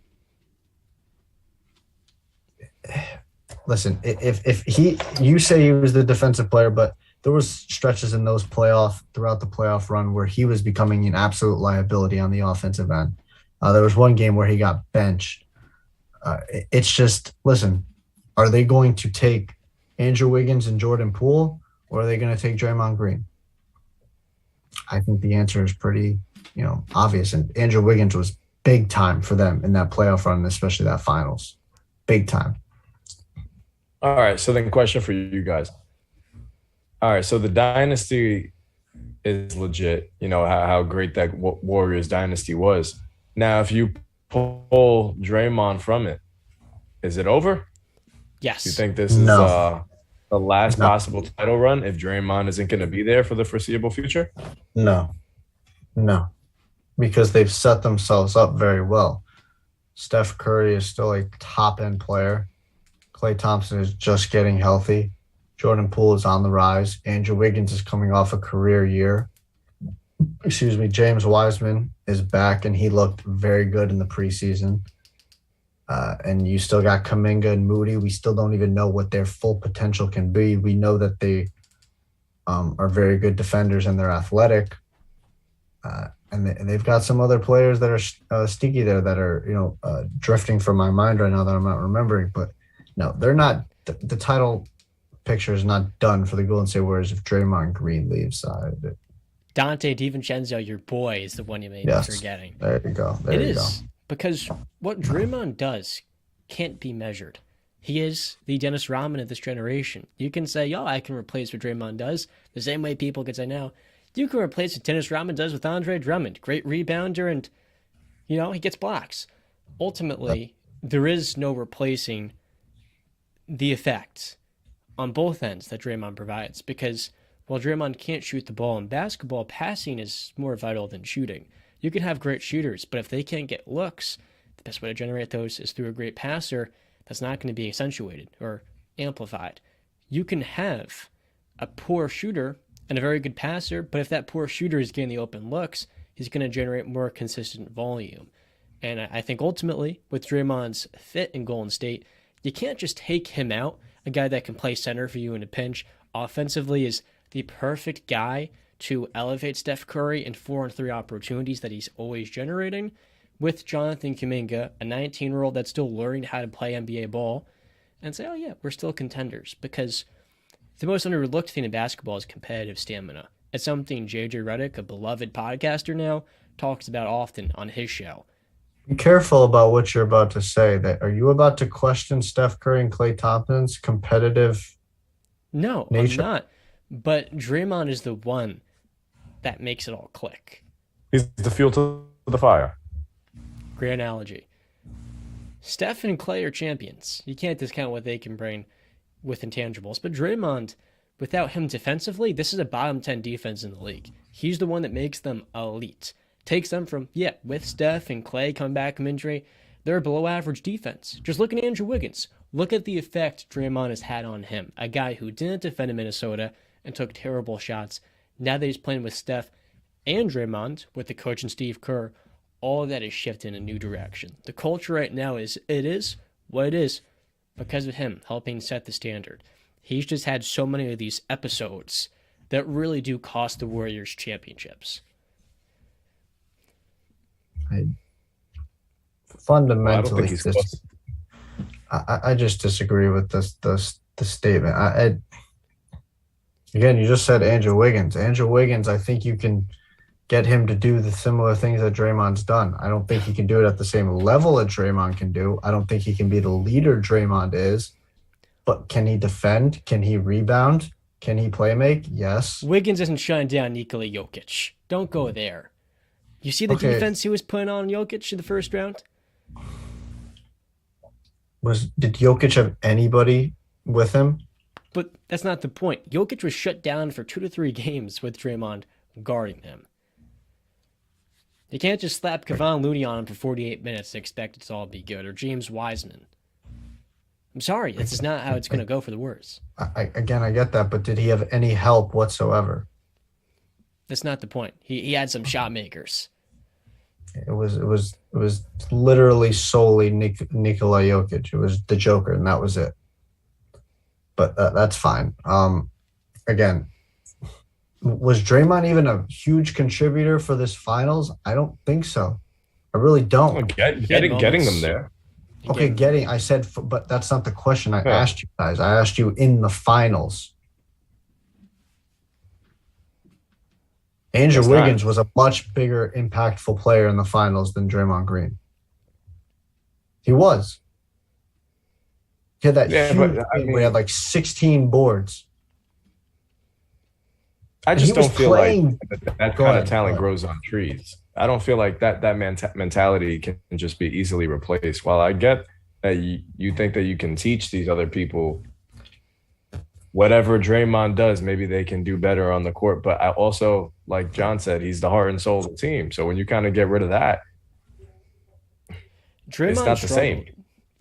listen, if you say he was the defensive player, but there was stretches in those throughout the playoff run where he was becoming an absolute liability on the offensive end. There was one game where he got benched. It's just, listen, are they going to take Andrew Wiggins and Jordan Poole, or are they going to take Draymond Green? I think the answer is pretty, obvious. And Andrew Wiggins was big time for them in that playoff run, especially that finals. Big time. All right. So then question for you guys. All right. So the dynasty is legit, how great that Warriors dynasty was. Now, if you pull Draymond from it, is it over? Yes. You think this is the last possible title run if Draymond isn't going to be there for the foreseeable future? No, because they've set themselves up very well. Steph Curry is still a top-end player. Klay Thompson is just getting healthy. Jordan Poole is on the rise. Andrew Wiggins is coming off a career year. James Wiseman is back, and he looked very good in the preseason. And you still got Kuminga and Moody. We still don't even know what their full potential can be. We know that they are very good defenders and they're athletic. And they've got some other players that are sneaky there that are, drifting from my mind right now that I'm not remembering. But no, they're not. The title picture is not done for the Golden State Warriors if Draymond Green leaves. Dante DiVincenzo, your boy, is the one you may be forgetting. There you go. There you go. Because what Draymond does can't be measured. He is the Dennis Rodman of this generation. You can say, I can replace what Draymond does, the same way people could say now, you can replace what Dennis Rodman does with Andre Drummond. Great rebounder, and, he gets blocks. Ultimately, there is no replacing the effect on both ends that Draymond provides, because while Draymond can't shoot the ball in basketball, passing is more vital than shooting. You can have great shooters, but if they can't get looks, the best way to generate those is through a great passer that's not going to be accentuated or amplified. You can have a poor shooter and a very good passer, but if that poor shooter is getting the open looks, he's going to generate more consistent volume. And I think ultimately, with Draymond's fit in Golden State, you can't just take him out. A guy that can play center for you in a pinch offensively is the perfect guy to elevate Steph Curry in 4-on-3 opportunities that he's always generating, with Jonathan Kuminga, a 19-year-old that's still learning how to play NBA ball, and say, we're still contenders. Because the most underlooked thing in basketball is competitive stamina. It's something JJ Redick, a beloved podcaster now, talks about often on his show. Be careful about what you're about to say. Are you about to question Steph Curry and Klay Thompson's competitive nature? I'm not. But Draymond is the one that makes it all click. He's the fuel to the fire. Great analogy. Steph and Klay are champions. You can't discount what they can bring with intangibles. But Draymond, without him defensively, this is a bottom 10 defense in the league. He's the one that makes them elite. Takes them from, with Steph and Klay coming back from injury, they're a below average defense. Just look at Andrew Wiggins. Look at the effect Draymond has had on him. A guy who didn't defend in Minnesota and took terrible shots. Now that he's playing with Steph and Draymond, with the coach and Steve Kerr, all of that is shifted in a new direction. The culture right now is what it is because of him helping set the standard. He's just had so many of these episodes that really do cost the Warriors championships. Fundamentally, he's close. I just disagree with the statement. Again, you just said Andrew Wiggins. Andrew Wiggins, I think you can get him to do the similar things that Draymond's done. I don't think he can do it at the same level that Draymond can do. I don't think he can be the leader Draymond is. But can he defend? Can he rebound? Can he play make? Yes. Wiggins isn't shutting down Nikola Jokic. Don't go there. You see the defense he was putting on Jokic in the first round? Did Jokic have anybody with him? But that's not the point. Jokic was shut down for 2 to 3 games with Draymond guarding him. You can't just slap Kevon Looney on him for 48 minutes and expect it to all be good, or James Wiseman. I'm sorry, this is not how it's going to go for the Warriors. I get that, but did he have any help whatsoever? That's not the point. He had some shot makers. It was literally solely Nikola Jokic. It was the Joker, and that was it. But that's fine. Again, was Draymond even a huge contributor for this finals? I don't think so. I really don't. Getting them there. Okay, I said, but that's not the question I asked you guys. I asked you in the finals. Andrew Wiggins was a much bigger, impactful player in the finals than Draymond Green. He was. He had that huge game where he had like 16 boards. I just don't feel like that kind of talent grows on trees. I don't feel like that mentality can just be easily replaced. While I get that you think that you can teach these other people whatever Draymond does, maybe they can do better on the court. But I also, like John said, he's the heart and soul of the team. So when you kind of get rid of that, it's not the same.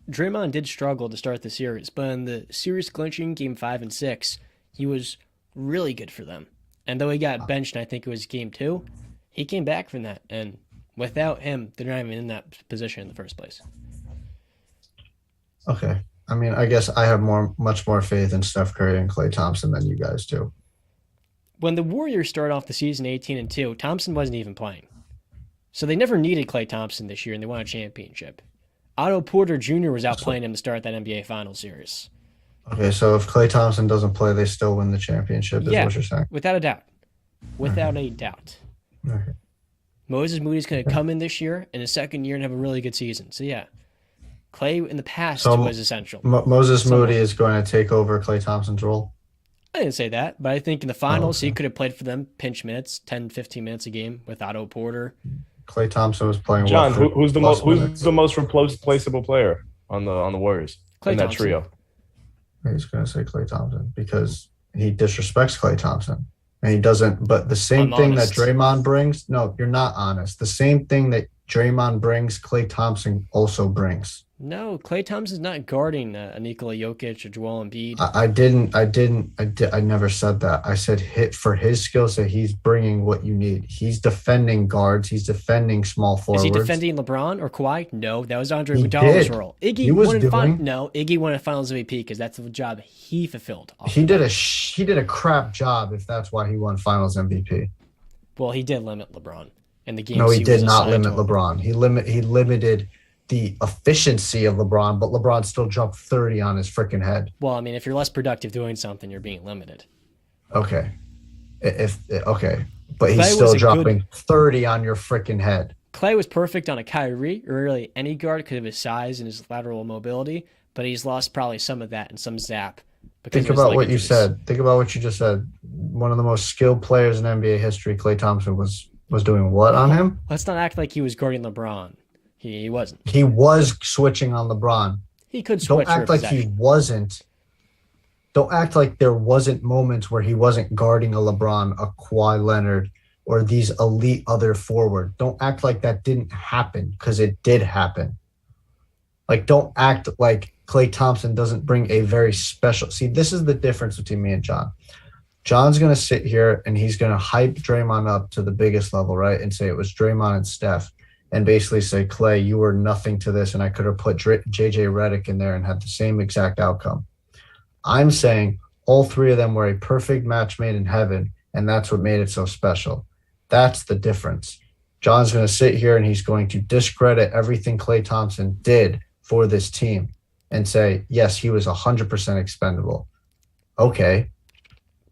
Draymond did struggle to start the series, but in the series clinching game 5 and 6, he was really good for them. And though he got benched, I think it was game 2, he came back from that. And without him, they're not even in that position in the first place. Okay. I mean, I guess I have much more faith in Steph Curry and Klay Thompson than you guys do. When the Warriors started off the season 18-2, Thompson wasn't even playing. So they never needed Klay Thompson this year, and they won a championship. Otto Porter Jr. was out playing him to start that NBA Finals series. Okay, so if Klay Thompson doesn't play, they still win the championship, is what you're saying? Without a doubt. Without a doubt. Okay. Moses Moody's going to come in this year, in his second year, and have a really good season. So, yeah. Klay in the past was essential. Moses Moody is going to take over Klay Thompson's role? I didn't say that, but I think in the finals, he could have played for them pinch minutes, 10, 15 minutes a game with Otto Porter. Klay Thompson was playing John, who's the most replaceable player on the Warriors in that trio? He's going to say Klay Thompson because he disrespects Klay Thompson. And he doesn't, but the same thing that Draymond brings, no, you're not honest. The same thing that Draymond brings, Klay Thompson also brings. No, Klay Thompson's not guarding Nikola Jokic or Joel Embiid. I never said that. I said for his skill set, he's bringing what you need. He's defending guards. He's defending small forwards. Is he defending LeBron or Kawhi? No, that was Andre Iguodala's role. Iggy won a Finals MVP because that's the job he fulfilled. He did a crap job if that's why he won Finals MVP. Well, he did limit LeBron in the game. No, he did not limit LeBron. He limited the efficiency of LeBron, but LeBron still dropped 30 on his freaking head. Well, I mean, if you're less productive doing something, you're being limited. Okay. But he's still dropping 30 on your freaking head. Klay was perfect on a Kyrie or really any guard because of his size and his lateral mobility, but he's lost probably some of that and some zap. Think about what you said. Think about what you just said. One of the most skilled players in NBA history, Klay Thompson, was doing what on him? Let's not act like he was guarding LeBron. He wasn't. He was switching on LeBron. He could switch. Don't act like he wasn't. Don't act like there wasn't moments where he wasn't guarding a LeBron, a Kawhi Leonard, or these elite other forward. Don't act like that didn't happen because it did happen. Like, don't act like Klay Thompson doesn't bring a very special. See, this is the difference between me and John. John's going to sit here and he's going to hype Draymond up to the biggest level, right? And say it was Draymond and Steph. And basically say, Klay, you were nothing to this, and I could have put JJ Redick in there and had the same exact outcome. I'm saying all three of them were a perfect match made in heaven, and that's what made it so special. That's the difference. John's going to sit here and he's going to discredit everything Klay Thompson did for this team and say, yes, he was 100% expendable. Okay.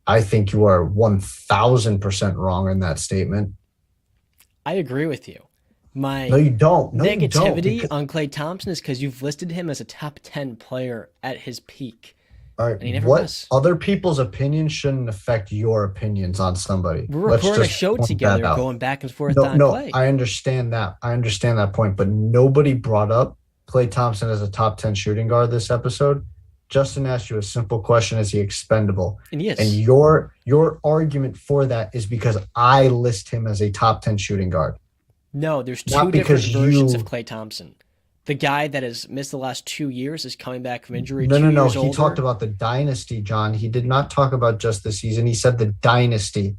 I think you are 1,000% wrong in that statement. I agree with you. My No, you don't. No, negativity you don't. on Klay Thompson is because you've listed him as a top 10 player at his peak. All And he right, never what was. other people's opinions shouldn't affect your opinions on somebody. We're Let's recording a just show point together, that out. going back and forth No, on no, Klay. I understand that. I understand that point, but nobody brought up Klay Thompson as a top 10 shooting guard this episode. Justin asked you a simple question: is he expendable? And yes. And your argument for that is because I list him as a top 10 shooting guard. No, there's two Not different because versions you- of Klay Thompson. The guy that has missed the last 2 years is coming back from injury. No. Years He older. talked about the dynasty, John. He did not talk about just the season. He said the dynasty.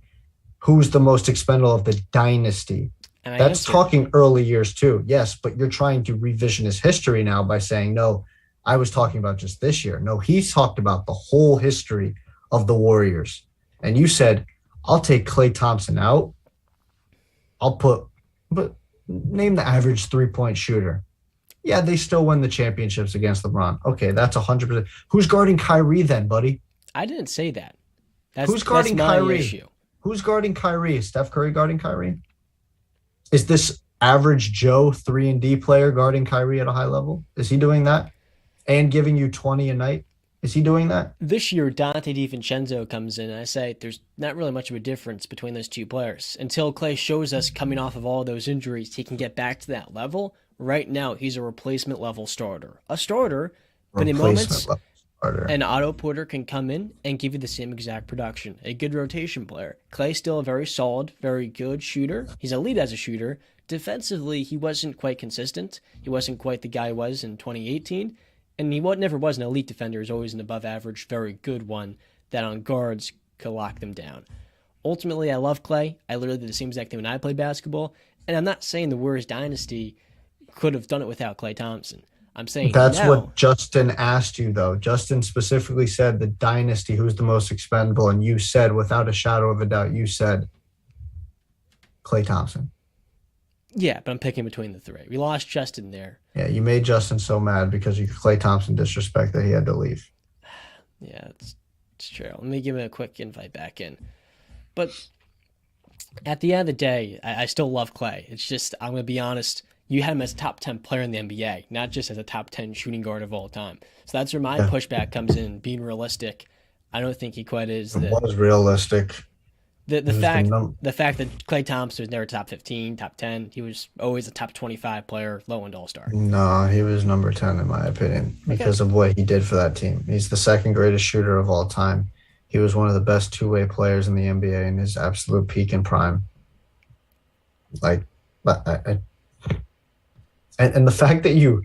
Who's the most expendable of the dynasty? And I That's answered. talking early years too. Yes, but you're trying to revisionist history now by saying, no, I was talking about just this year. No, he's talked about the whole history of the Warriors. And you said, I'll take Klay Thompson out. But name the average 3-point shooter. Yeah, they still win the championships against LeBron. Okay, that's 100%. Who's guarding Kyrie then, buddy? I didn't say that. Who's guarding that's my Kyrie? issue. Who's guarding Kyrie? Is Steph Curry guarding Kyrie? Is this average Joe 3-and-D player guarding Kyrie at a high level? Is he doing that? And giving you 20 a night? Is he doing that? This year, Dante DiVincenzo comes in, and I say there's not really much of a difference between those two players. Until Klay shows us coming off of all those injuries, he can get back to that level. Right now, he's a replacement level starter. A starter, but in moments, Replacement starter. an Otto Porter can come in and give you the same exact production. A good rotation player. Klay's still a very solid, very good shooter. He's elite as a shooter. Defensively, he wasn't quite consistent. He wasn't quite the guy he was in 2018. And he never was an elite defender. He was always an above-average, very good one that on guards could lock them down. Ultimately, I love Klay. I literally did the same exact thing when I played basketball. And I'm not saying the Warriors dynasty could have done it without Klay Thompson. I'm saying That's now, what Justin asked you, though. Justin specifically said the dynasty, who's the most expendable, and you said, without a shadow of a doubt, you said Klay Thompson. yeah, but I'm picking between the three. We lost Justin there. Yeah, you made Justin so mad because you Klay Thompson disrespect that he had to leave. Yeah, it's true. Let me give him a quick invite back in. But at the end of the day, I still love Klay. It's just, I'm going to be honest, you had him as a top 10 player in the NBA, not just as a top 10 shooting guard of all time. So that's where my pushback comes in, being realistic. I don't think he quite is. It was realistic. The fact that Klay Thompson was never top 15, top 10, he was always a top 25 player, low-end all-star. No, he was number 10 in my opinion because of what he did for that team. He's the second greatest shooter of all time. He was one of the best two-way players in the NBA in his absolute peak and prime. Like, and the fact that you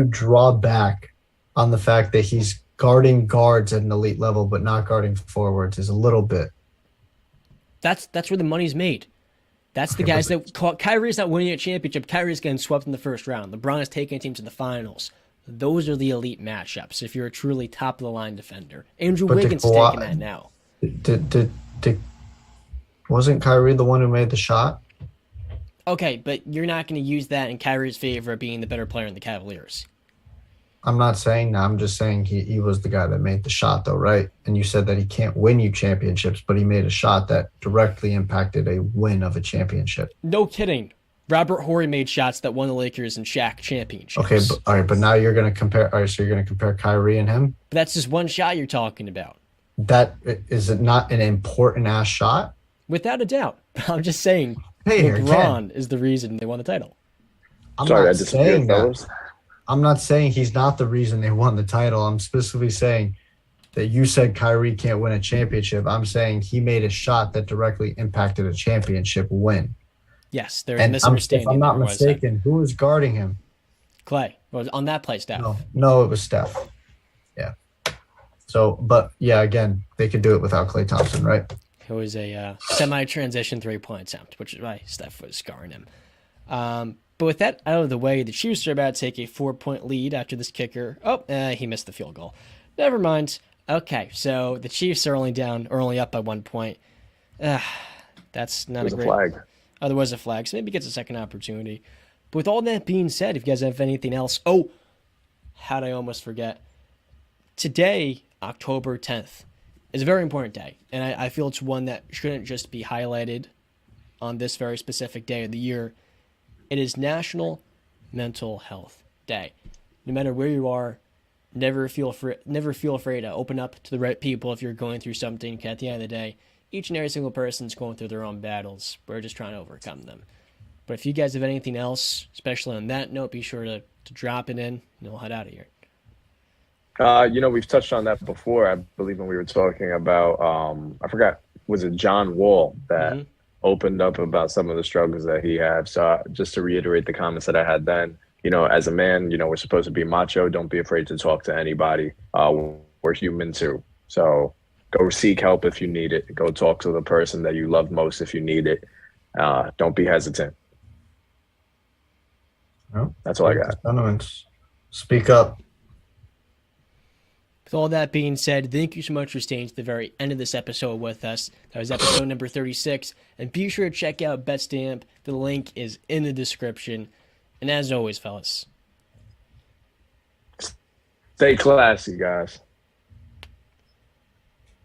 draw back on the fact that he's guarding guards at an elite level but not guarding forwards is a little bit. That's where the money's made. That's the guys that Kyrie's not winning a championship. Kyrie's getting swept in the first round. LeBron is taking a team to the finals. Those are the elite matchups if you're a truly top of the line defender. Andrew Wiggins is taking that now. Wasn't Kyrie the one who made the shot? Okay, but you're not going to use that in Kyrie's favor of being the better player in the Cavaliers. I'm not saying that. I'm just saying he was the guy that made the shot, though, right? And you said that he can't win you championships, but he made a shot that directly impacted a win of a championship. No kidding. Robert Horry made shots that won the Lakers and Shaq championships. Okay, all right, but now you're going to compare. All right, so you're going to compare Kyrie and him. But that's just one shot you're talking about. That is it not an important ass shot? Without a doubt. I'm just saying Hey, LeBron is the reason they won the title. I'm Sorry, I not disappeared, saying that. fellas. I'm not saying he's not the reason they won the title. I'm specifically saying that you said Kyrie can't win a championship. I'm saying he made a shot that directly impacted a championship win. Yes, there's a And misunderstanding. if I'm not there, mistaken, who was guarding him? Klay. Was on that play, Steph. No, it was Steph. Yeah. So, but yeah, again, they could do it without Klay Thompson, right? It was a semi-transition three-point attempt, which is why Steph was scarring him. But with that out of the way, the Chiefs are about to take a 4-point lead after this kicker. He missed the field goal. Never mind. Okay, so the Chiefs are only up by 1 point. That's not There's a a great. flag. There was a flag, so maybe he gets a second opportunity. But with all that being said, if you guys have anything else, oh, how'd I almost forget? Today, October 10th, is a very important day, and I feel it's one that shouldn't just be highlighted on this very specific day of the year. It is National Mental Health Day. No matter where you are, never feel afraid to open up to the right people if you're going through something. At the end of the day, each and every single person's going through their own battles. We're just trying to overcome them. But if you guys have anything else, especially on that note, be sure to drop it in, and we'll head out of here. We've touched on that before, I believe, when we were talking about, I forgot, was it John Wall that opened up about some of the struggles that he had. So just to reiterate the comments that I had then, as a man, we're supposed to be macho. Don't be afraid to talk to anybody. We're human too. So go seek help if you need it. Go talk to the person that you love most if you need it. Don't be hesitant. Well, that's all I got. Sentiments. Speak up. With all that being said, thank you so much for staying to the very end of this episode with us. That was episode number 36. And be sure to check out BetStamp. The link is in the description. And as always, fellas, stay classy, guys.